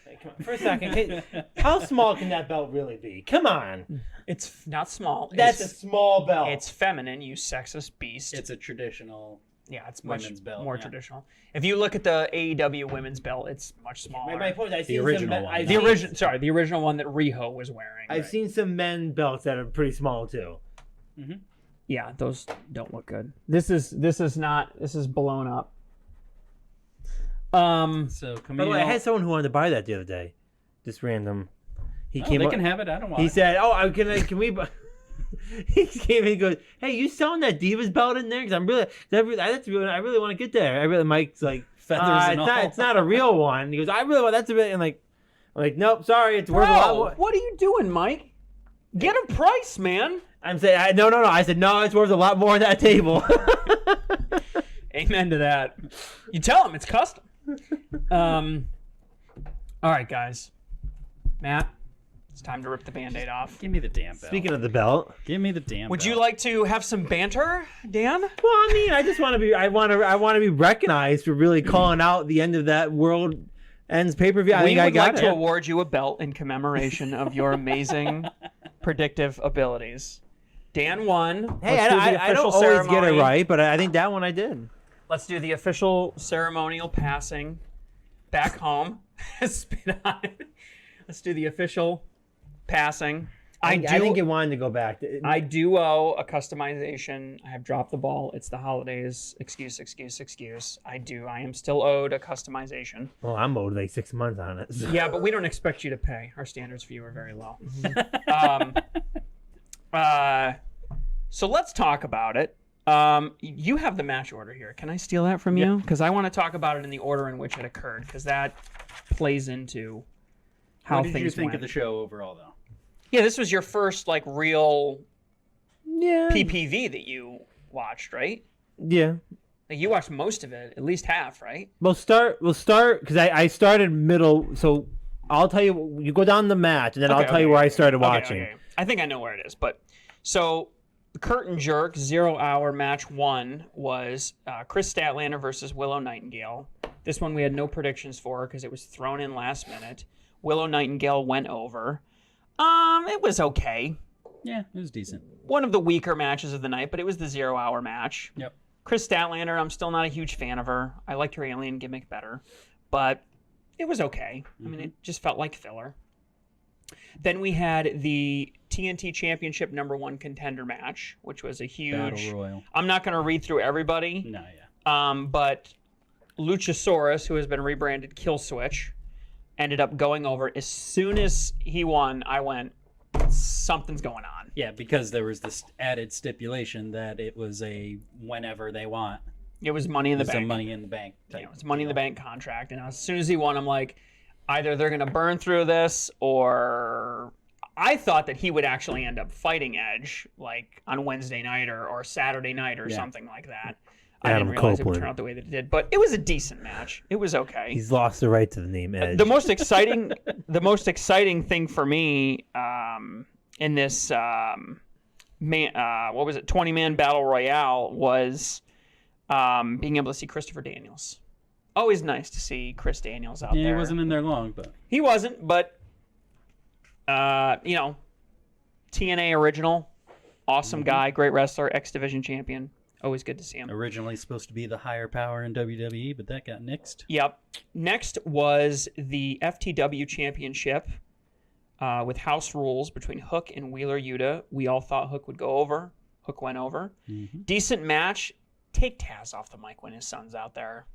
Hey, come on. For a second, how small can that belt really be? Come on.
It's not small.
That's a small belt.
It's feminine, you sexist beast.
It's a traditional.
Yeah, it's much
women's belt,
more
yeah.
traditional. If you look at the AEW women's belt, it's much smaller.
My point is, I've
The
seen
original
some,
one.
I've
the
seen-
the original one that Riho was wearing.
I've seen some men belts that are pretty small too.
Yeah, those don't look good. This is blown up.
So
By
Camille.
the way, I had someone who wanted to buy that the other day. Just random. He
Oh,
came
they
up.
can have it. I don't want
He
it.
said, "Oh, can we?" He came in and goes, "Hey, you selling that Divas belt in there? Because I really want to get there. Mike's like,
Feathers and all.
it's not a real one." He goes, "I really want that's a bit." And I'm like, "Nope, sorry, it's worth a lot more."
What are you doing, Mike? Get a price, man.
I'm saying, no. I said, "No, it's worth a lot more than that table."
Amen to that. You tell him it's custom. All right, guys. Matt, it's time to rip the Band-Aid off.
Give me the damn belt.
Speaking of the belt,
Give me the damn
Would
belt.
you like to have some banter, Dan?
well, I mean, I just want to be, I want to be recognized for really calling out the end of that World Ends pay-per-view. I
We
think I
would
got
like
it.
to award you a belt in commemoration of your amazing predictive abilities. Dan won.
Hey,
Let's do the
I don't
official
always get it
ceremony.
right, but I think that one I did.
Let's do the official ceremonial passing back home. Spit on it. Let's do the official passing.
I think it wanted to go back.
I do owe a customization. I have dropped the ball. It's the holidays. Excuse. I am still owed a customization.
Well, I'm owed like 6 months on it. So.
Yeah, but we don't expect you to pay. Our standards for you are very low. So let's talk about it. You have the match order here. Can I steal that from you? Because I want to talk about it in the order in which it occurred, because that plays into how things went.
What did you think of the show overall, though?
Yeah, this was your first like real
Yeah.
PPV that you watched, right?
Yeah.
Like you watched most of it, at least half, right?
We'll start because I started middle. So I'll tell you. You go down the match, and then I'll tell you where I started watching.
Okay. I think I know where it is, but so curtain jerk 0 hour match 1 was Chris Statlander versus Willow Nightingale. This one we had no predictions for because it was thrown in last minute. Willow Nightingale went over. It was okay.
Yeah, it was decent.
One of the weaker matches of the night, but it was the 0 hour match.
Yep.
Chris Statlander, I'm still not a huge fan of her. I liked her alien gimmick better, but it was okay. I mean, it just felt like filler. Then we had the TNT Championship #1 contender match, which was a huge
Battle Royal.
I'm not going to read through everybody.
No, yeah.
But Luchasaurus, who has been rebranded Killswitch, ended up going over. As soon as he won, I went, something's going on.
Yeah, because there was this added stipulation that it was a whenever they want.
It was Money in the Bank.
It was a Money in the Bank type.
Yeah, it was Money in the Bank contract. And as soon as he won, I'm like, either they're going to burn through this, or I thought that he would actually end up fighting Edge like on Wednesday night or Saturday night or something like that. I didn't realize it would turn out the way that it did, but it was a decent match. It was okay.
He's lost the right to the name Edge.
The most exciting thing for me in this 20-man battle royale was being able to see Christopher Daniels. Always nice to see Chris Daniels out there.
He wasn't in there long, but
he wasn't. But TNA original, awesome guy, great wrestler, X Division champion. Always good to see him.
Originally supposed to be the higher power in WWE, but that got nixed.
Yep. Next was the FTW Championship with house rules between Hook and Wheeler Yuta. We all thought Hook would go over. Hook went over.
Mm-hmm.
Decent match. Take Taz off the mic when his son's out there.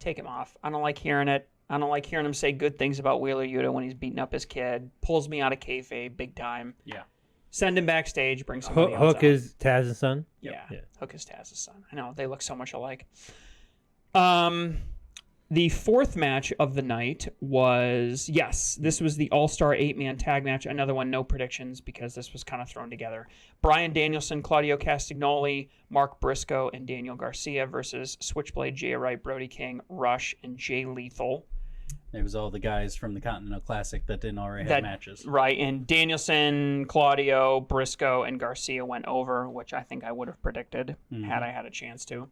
Take him off. I don't like hearing it. I don't like hearing him say good things about Wheeler Yuta when he's beating up his kid. Pulls me out of kayfabe big time.
Yeah.
Send him backstage. Bring somebody else
Hook
out.
is Taz's son?
Yeah.
Yeah.
Hook is Taz's son. I know. They look so much alike. The fourth match of the night was, this was the All-Star 8-man tag match. Another one, no predictions, because this was kind of thrown together. Bryan Danielson, Claudio Castagnoli, Mark Briscoe, and Daniel Garcia versus Switchblade, Jay Wright, Brody King, Rush, and Jay Lethal.
It was all the guys from the Continental Classic that didn't already have matches.
Right, and Danielson, Claudio, Briscoe, and Garcia went over, which I think I would have predicted had I had a chance to.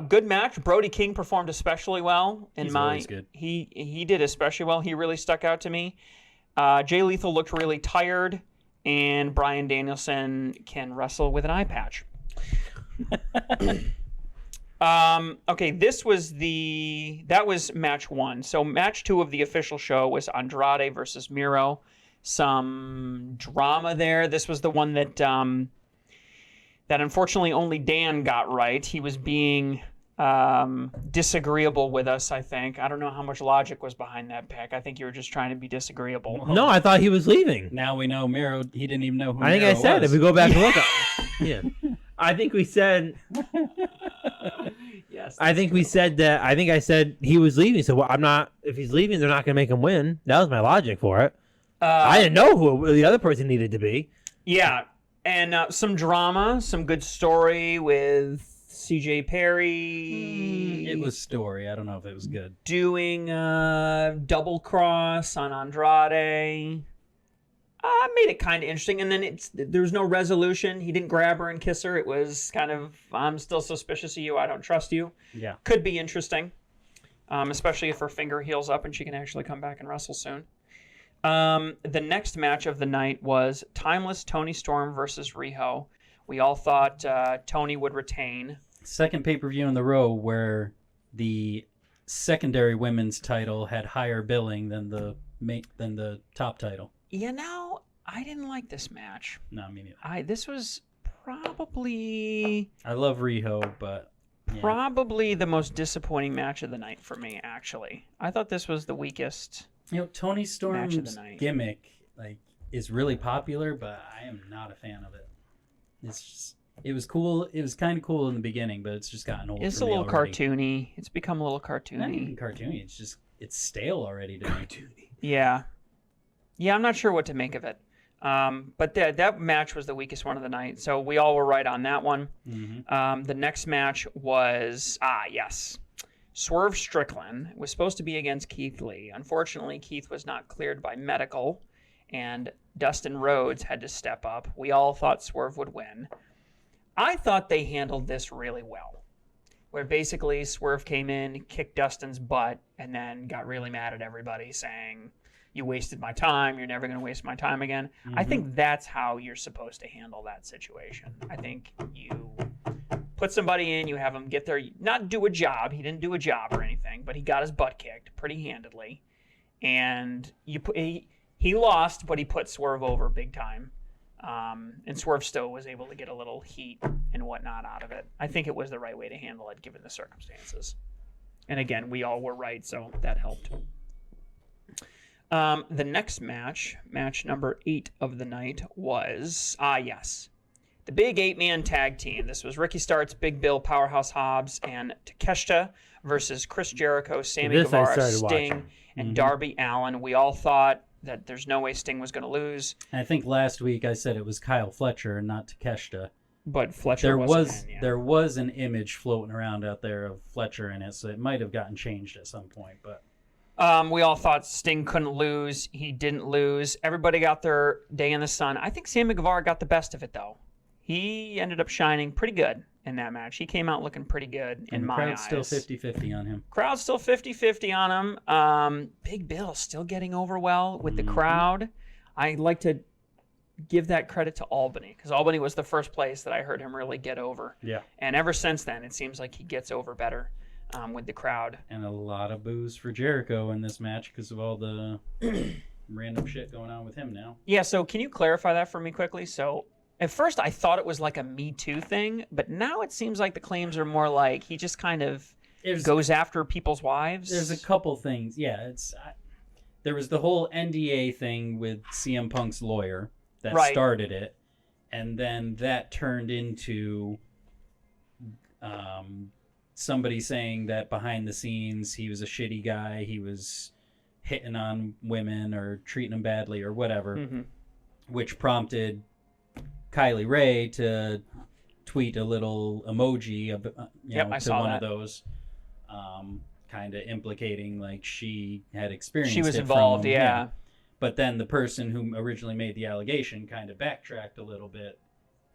Good match. Brody King performed especially well.
He's always good.
He did especially well. He really stuck out to me. Jay Lethal looked really tired, and Bryan Danielson can wrestle with an eye patch. Okay, that was match 1. So match 2 of the official show was Andrade versus Miro. Some drama there. This was the one that unfortunately only Dan got right. He was being disagreeable with us, I think. I don't know how much logic was behind that pick. I think you were just trying to be disagreeable.
No, I thought he was leaving.
Now we know Miro. He didn't even know who
I think
Miro
I said,
was.
if we go back and look. Yeah. I think we said.
Yes.
I think we said that. I think I said he was leaving. So I'm not. If he's leaving, they're not going to make him win. That was my logic for it. I didn't know who the other person needed to be.
Yeah, and some drama, some good story with CJ Perry.
It was story. I don't know if it was good.
Doing double cross on Andrade. Made it kind of interesting, and then there was no resolution. He didn't grab her and kiss her. It was kind of, I'm still suspicious of you. I don't trust you.
Yeah.
Could be interesting, especially if her finger heals up and she can actually come back and wrestle soon. The next match of the night was Timeless Tony Storm versus Riho. We all thought Tony would retain.
Second pay-per-view in the row where the secondary women's title had higher billing than the top title.
I didn't like this match.
No, me neither.
This was probably
I love Riho, but yeah.
probably the most disappointing match of the night for me, actually. I thought this was the weakest.
Tony
Match of
Storm's
the night.
gimmick is really popular, but I am not a fan of it. It was cool. It was kind of cool in the beginning, but it's just gotten old.
It's
for
a
me
little
already.
cartoony. It's become a little
Not even
cartoony.
cartoony. It's stale already to me.
Yeah. Yeah, I'm not sure what to make of it. But that match was the weakest one of the night, so we all were right on that one.
Mm-hmm.
The next match was, Swerve Strickland was supposed to be against Keith Lee. Unfortunately, Keith was not cleared by medical, and Dustin Rhodes had to step up. We all thought Swerve would win. I thought they handled this really well, where basically Swerve came in, kicked Dustin's butt, and then got really mad at everybody, saying, "You wasted my time. You're never going to waste my time again."
Mm-hmm.
I think that's how you're supposed to handle that situation. I think you put somebody in, you have him get there, not do a job. He didn't do a job or anything, but he got his butt kicked pretty handedly. And he lost, but he put Swerve over big time. And Swerve still was able to get a little heat and whatnot out of it. I think it was the right way to handle it given the circumstances. And again, we all were right, so that helped. The next match number 8 of the night, was, the big 8-man tag team. This was Ricky Starks, Big Bill, Powerhouse Hobbs, and Takeshita versus Chris Jericho, Sammy Guevara, Sting, and Darby Allin. We all thought that there's no way Sting was going to lose.
I think last week I said it was Kyle Fletcher and not Takeshita.
But Fletcher
there was an image floating around out there of Fletcher in it, so it might have gotten changed at some point. But
we all thought Sting couldn't lose. He didn't lose. Everybody got their day in the sun. I think Sammy Guevara got the best of it, though. He ended up shining pretty good in that match. He came out looking pretty good in my eyes.
Crowd's still 50-50 on him.
Crowd's still 50-50 on him. Big Bill still getting over well with the crowd. I like to give that credit to Albany, because Albany was the first place that I heard him really get over.
Yeah.
And ever since then, it seems like he gets over better with the crowd.
And a lot of boos for Jericho in this match because of all the random shit going on with him now.
Yeah, so can you clarify that for me quickly? So at first I thought it was like a Me Too thing, but now it seems like the claims are more like he just kind of goes after people's wives.
There's a couple things. Yeah, there was the whole NDA thing with CM Punk's lawyer that started it, and then that turned into somebody saying that behind the scenes he was a shitty guy, he was hitting on women or treating them badly or whatever, which prompted Kylie Ray to tweet a little emoji of one of those, kind of implicating like she had experienced
she was
it
involved,
from him.
yeah.
But then the person who originally made the allegation kind of backtracked a little bit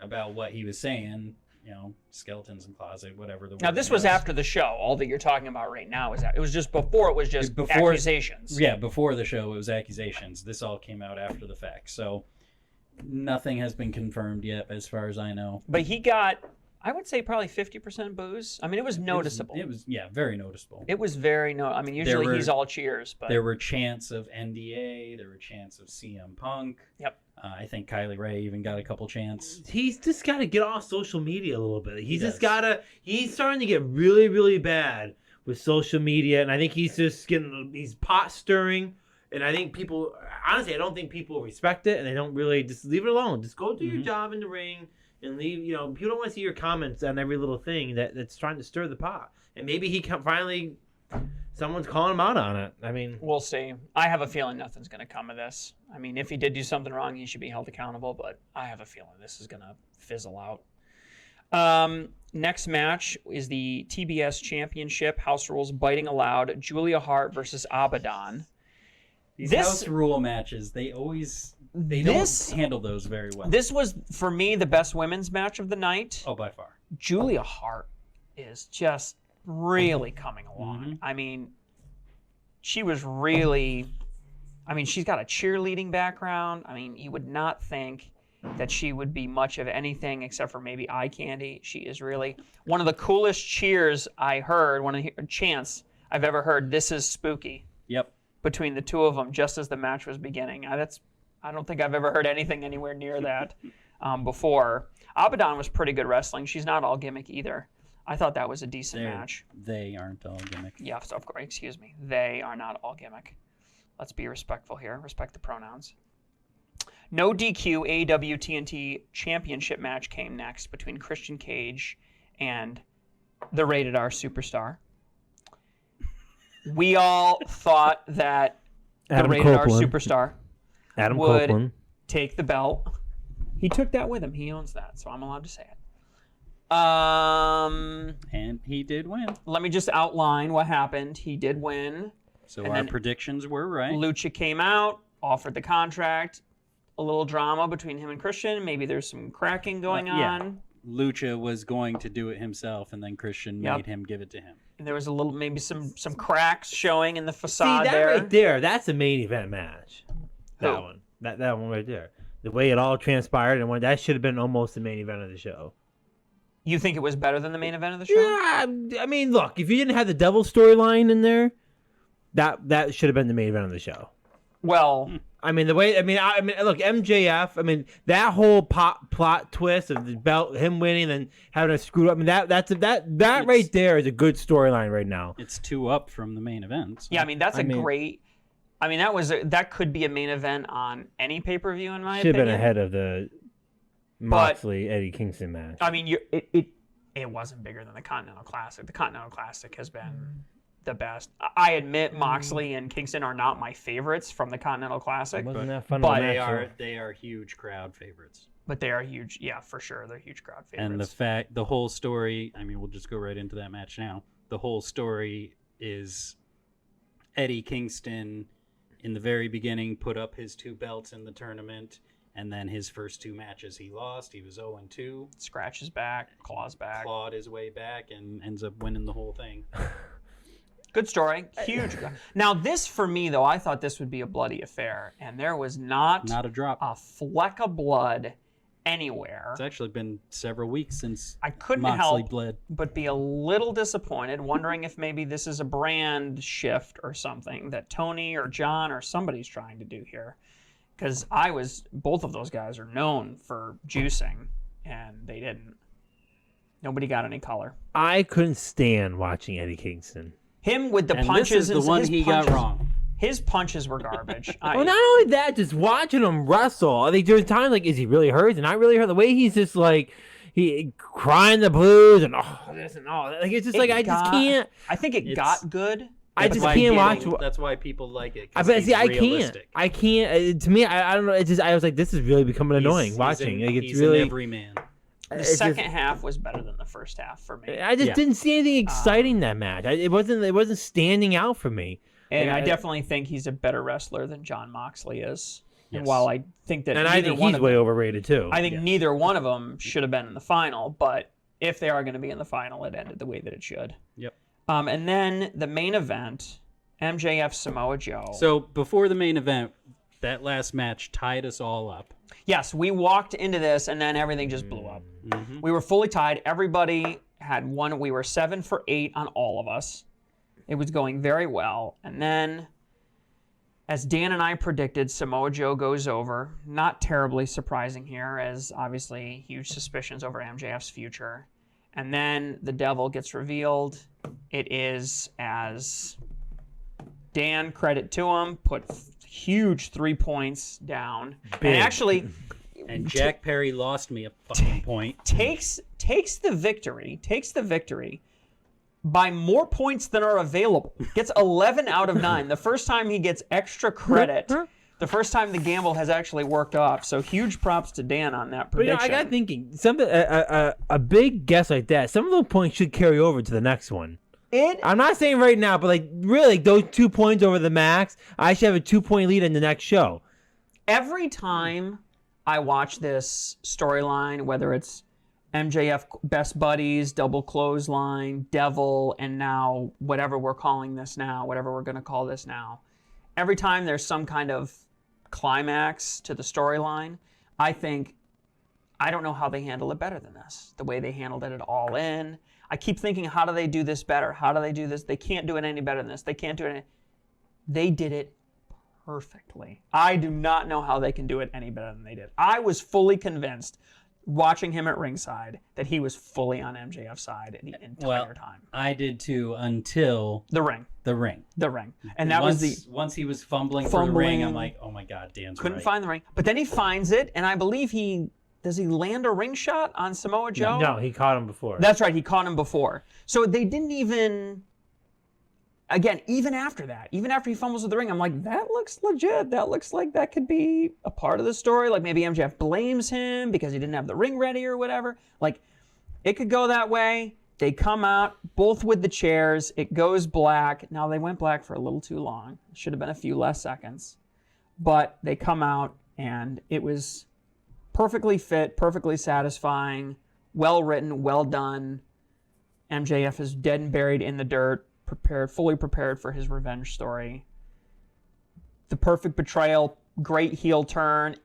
about what he was saying, skeletons in closet, whatever the
Now, this was after the show. All that you're talking about right now is that it was just before it was just accusations.
Yeah, before the show it was accusations. This all came out after the fact. So nothing has been confirmed yet as far as I know.
But he got, I would say, probably 50% booze. I mean, it was noticeable.
It was very noticeable.
It was very I mean, usually he's all cheers, but
there were chants of NDA, there were chants of CM Punk.
Yep.
I think Kylie Ray even got a couple chants.
He's just got to get off social media a little bit. He's starting to get really, really bad with social media, and I think he's pot stirring. And I think honestly, I don't think people respect it, and they don't really, just leave it alone. Just go do your job in the ring and leave. People don't want to see your comments on every little thing that's trying to stir the pot. And maybe finally, someone's calling him out on it. I mean,
we'll see. I have a feeling nothing's going to come of this. I mean, if he did do something wrong, he should be held accountable, but I have a feeling this is going to fizzle out. Next match is the TBS Championship, House Rules Biting Allowed, Julia Hart versus Abaddon.
These house rule matches, they don't handle those very well.
This was, for me, the best women's match of the night.
Oh, by far.
Julia Hart is just really coming along. I mean, she's got a cheerleading background. I mean, you would not think that she would be much of anything except for maybe eye candy. She is really one of the coolest cheers I heard, one of the chants I've ever heard. This is spooky.
Yep.
Between the two of them, just as the match was beginning. I don't think I've ever heard anything anywhere near that before. Abaddon was pretty good wrestling. She's not all gimmick either. I thought that was a decent match.
They aren't all gimmick.
Yes, of course. Excuse me. They are not all gimmick. Let's be respectful here. Respect the pronouns. No DQ AEW TNT Championship match came next between Christian Cage and the Rated R Superstar. We all thought that the Rated R Superstar would take the belt. He took that with him. He owns that, so I'm allowed to say it.
And he did win.
Let me just outline what happened. He did win.
So our predictions were right.
Lucha came out, offered the contract. A little drama between him and Christian. Maybe there's some cracking going on.
Lucha was going to do it himself, and then Christian made him give it to him.
And there was a little, maybe some cracks showing in the facade.
See, that right there, that's a main event match. That
Who?
one. That one right there. The way it all transpired, and that should have been almost the main event of the show.
You think it was better than the main event of the show?
Yeah, I mean, look, if you didn't have the devil storyline in there, that should have been the main event of the show.
Well,
I mean, look, MJF. I mean, that whole plot twist of the belt, him winning, and having a screw up. I mean, that right there is a good storyline right now.
It's 2 up from the main event. So.
yeah, I mean that's great. I mean that could be a main event on any pay-per-view in my opinion.
Should have been ahead of the Moxley Eddie Kingston match.
I mean, it wasn't bigger than the Continental Classic. The Continental Classic has been the best. I admit Moxley and Kingston are not my favorites from the Continental Classic.
Wasn't that fun?
But
they are huge crowd favorites.
But they are huge. Yeah, for sure. They're huge crowd favorites.
And the whole story, I mean, we'll just go right into that match now. The whole story is Eddie Kingston, in the very beginning, put up his 2 belts in the tournament, and then his first 2 matches he lost. He was 0-2.
Scratches back, claws back.
Clawed his way back and ends up winning the whole thing.
Good story. Huge. Now, this, for me, though, I thought this would be a bloody affair, and there was not
a drop.
A fleck of blood anywhere.
It's actually been several weeks since
I couldn't
Moxley
help
bled.
but be a little disappointed, wondering if maybe this is a brand shift or something that Tony or John or somebody's trying to do here. Because both of those guys are known for juicing, and they didn't. Nobody got any color.
I couldn't stand watching Eddie Kingston.
Him with the
and
punches.
This is the one he got wrong.
His punches were garbage.
Well, not only that, just watching him wrestle. I think there's times like, is he really hurt? Is he not really hurt? The way he's just like, he crying the blues and this and all. Like it's just I just can't.
I think it got good.
I just can't watch.
That's why people like it.
I can't. I can't. To me, I don't know. It's just I was like, this is really becoming annoying watching. It's really
an everyman.
The second half was better than the first half for me.
I just didn't see anything exciting that match. It wasn't standing out for me.
And I definitely think he's a better wrestler than Jon Moxley is.
Yes.
And while I think that
I think he's way overrated too.
I think neither one of them should have been in the final, but if they are going to be in the final, it ended the way that it should.
Yep.
And then the main event, MJF Samoa Joe.
So before the main event, that last match tied us all up.
Yes, we walked into this and then everything just blew up.
Mm-hmm.
We were fully tied. Everybody had one. We were 7 for 8 on all of us. It was going very well. And then, as Dan and I predicted, Samoa Joe goes over. Not terribly surprising here, as obviously huge suspicions over MJF's future. And then the devil gets revealed. It is, as Dan, credit to him, put huge 3 points down.
Big.
And actually...
And Jack Perry lost me a fucking point.
Takes the victory by more points than are available. Gets 11 out of 9. The first time he gets extra credit. The first time the gamble has actually worked off. So huge props to Dan on that prediction.
But I got thinking something a big guess like that. Some of those points should carry over to the next one. I'm not saying right now, but really those 2 points over the max, I should have a 2-point lead in the next show.
Every time I watch this storyline, whether it's MJF Best Buddies, Double Clothesline, Devil, and now whatever we're calling this now, whatever we're going to call this now, every time there's some kind of climax to the storyline, I think, I don't know how they handle it better than this. The way they handled it at All In. I keep thinking, how do they do this better? How do they do this? They can't do it any better than this. They can't do it. They did it perfectly. I do not know how they can do it any better than they did. I was fully convinced, watching him at ringside, that he was fully on MJF's side the entire time.
I did too until
the ring. And that was
once he was fumbling for the ring, I'm like, oh my God, Dan's
couldn't
right.
find the ring. But then he finds it, and I believe does he land a ring shot on Samoa Joe?
No, he caught him before.
That's right, he caught him before. So they didn't even, again, even after he fumbles with the ring, I'm like, that looks legit. That looks like that could be a part of the story. Like maybe MJF blames him because he didn't have the ring ready or whatever. Like, it could go that way. They come out, both with the chairs. It goes black. Now, they went black for a little too long. Should have been a few less seconds. But they come out, and it was perfectly fit, perfectly satisfying, well written, well done. MJF is dead and buried in the dirt, fully prepared for his revenge story. The perfect betrayal, great heel turn.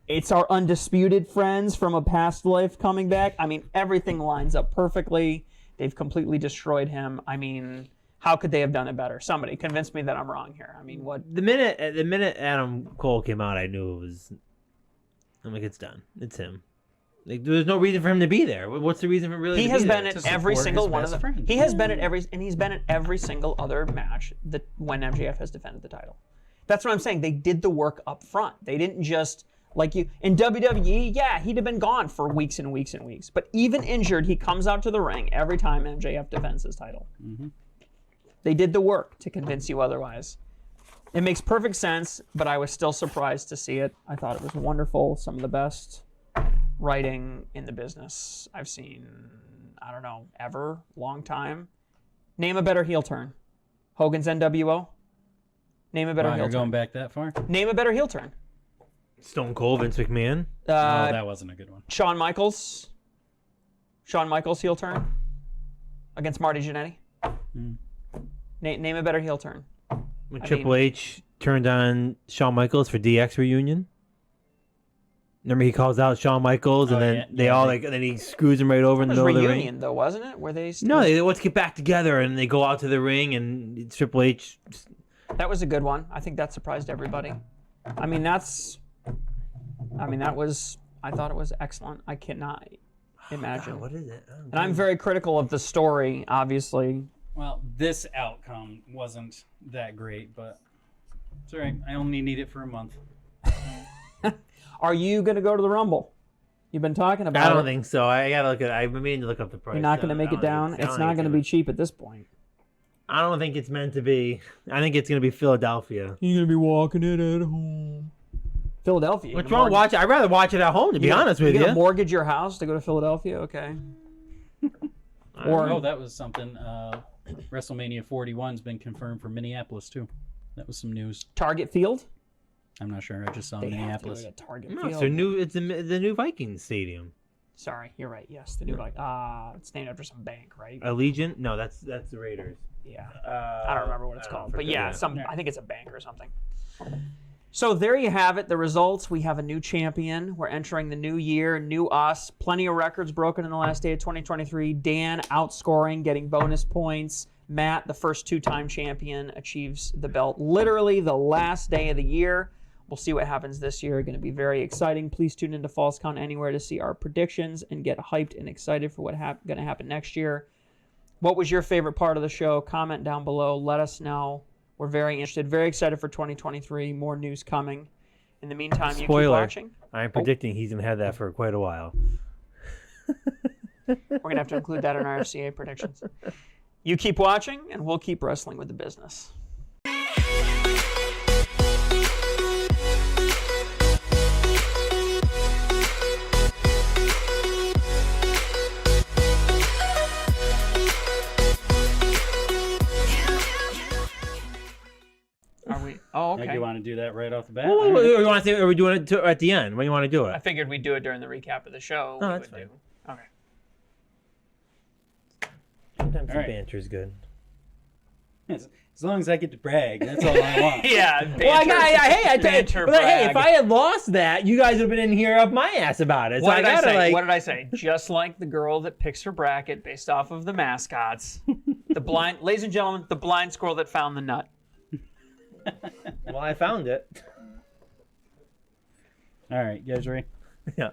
It's our undisputed friends from a past life coming back. I mean, everything lines up perfectly. They've completely destroyed him. I mean, how could they have done it better? Somebody convince me that I'm wrong here. I mean, what?
The minute Adam Cole came out, I knew it was. I'm like, it's done. It's him. Like, there's no reason for him to be there. What's the reason for really?
He has been at every single one of them.
Friend.
He has been at he's been at every single other match that when MJF has defended the title. That's what I'm saying. They did the work up front. They didn't just. Like you in WWE, yeah, he'd have been gone for weeks and weeks and weeks. But even injured, he comes out to the ring every time MJF defends his title. Mm-hmm. They did the work to convince you otherwise. It makes perfect sense, but I was still surprised to see it. I thought it was wonderful. Some of the best writing in the business I've seen, I don't know, ever, long time. Name a better heel turn. Hogan's NWO? Name a better heel
You're
turn.
going back that far?
Name a better heel turn.
Stone Cold, Vince McMahon.
That wasn't a good one.
Shawn Michaels heel turn against Marty Jannetty. Name a better heel turn.
When Triple H turned on Shawn Michaels for DX reunion. Remember, he calls out Shawn Michaels, and then and then he screws him right over in the middle of the ring.
Reunion, though, wasn't it? Where they
No, they let's get back together, and they go out to the ring, and Triple H.
That was a good one. I think that surprised everybody. I thought it was excellent. I cannot imagine.
God, what is it?
And I'm very critical of the story, obviously.
Well, this outcome wasn't that great, but it's all right. I only need it for a month.
Are you going to go to the Rumble? You've been talking about it.
I don't think so. I gotta look at. I've been meaning to look up the price.
You're not going to make it down? It's not going to be cheap at this point.
I don't think it's meant to be. I think it's going to be Philadelphia.
You're going to be walking it at home. Philadelphia.
What's wrong? I'd rather watch it at home, to be honest with you.
You're going to mortgage your house to go to Philadelphia? Okay.
That was something. WrestleMania 41's been confirmed for Minneapolis, too. That was some news.
Target Field?
I'm not sure. I just saw
They
Minneapolis.
have to go to Target
No,
Field.
it's the new Vikings stadium.
Sorry, you're right. Yes, the new it's named after some bank, right?
Allegiant? No, that's the Raiders.
Yeah. I don't remember what it's called, but yeah,
forget.
I think it's a bank or something. So there you have it, the results. We have a new champion. We're entering the new year, new us. Plenty of records broken in the last day of 2023. Dan outscoring, getting bonus points. Matt, the first two-time champion, achieves the belt literally the last day of the year. We'll see what happens this year. Going to be very exciting. Please tune into False Count Anywhere to see our predictions and get hyped and excited for what's going to happen next year. What was your favorite part of the show? Comment down below. Let us know. We're very interested, very excited for 2023. More news coming. In the meantime, you keep watching.
I'm predicting he's going to have that for quite a while.
We're going to have to include that in our FCA predictions. You keep watching, and we'll keep wrestling with the business. Are we? Oh, okay.
Do you want to do that right off the bat?
You want to say, are we doing it at the end? When do you want to do
I
it?
figured we'd do it during the recap of the show.
Oh, that's fine.
Okay.
Sometimes the
All right.
banter is good.
As long as I get to brag, that's all I want.
Yeah.
Banter, hey, if I had lost that, you guys would have been in here up my ass about it. So
What did I say?
like,
What did I say? Just like the girl that picks her bracket based off of the mascots. Ladies and gentlemen, the blind squirrel that found the nut.
Well, I found it.
All right, you guys ready?
Yeah.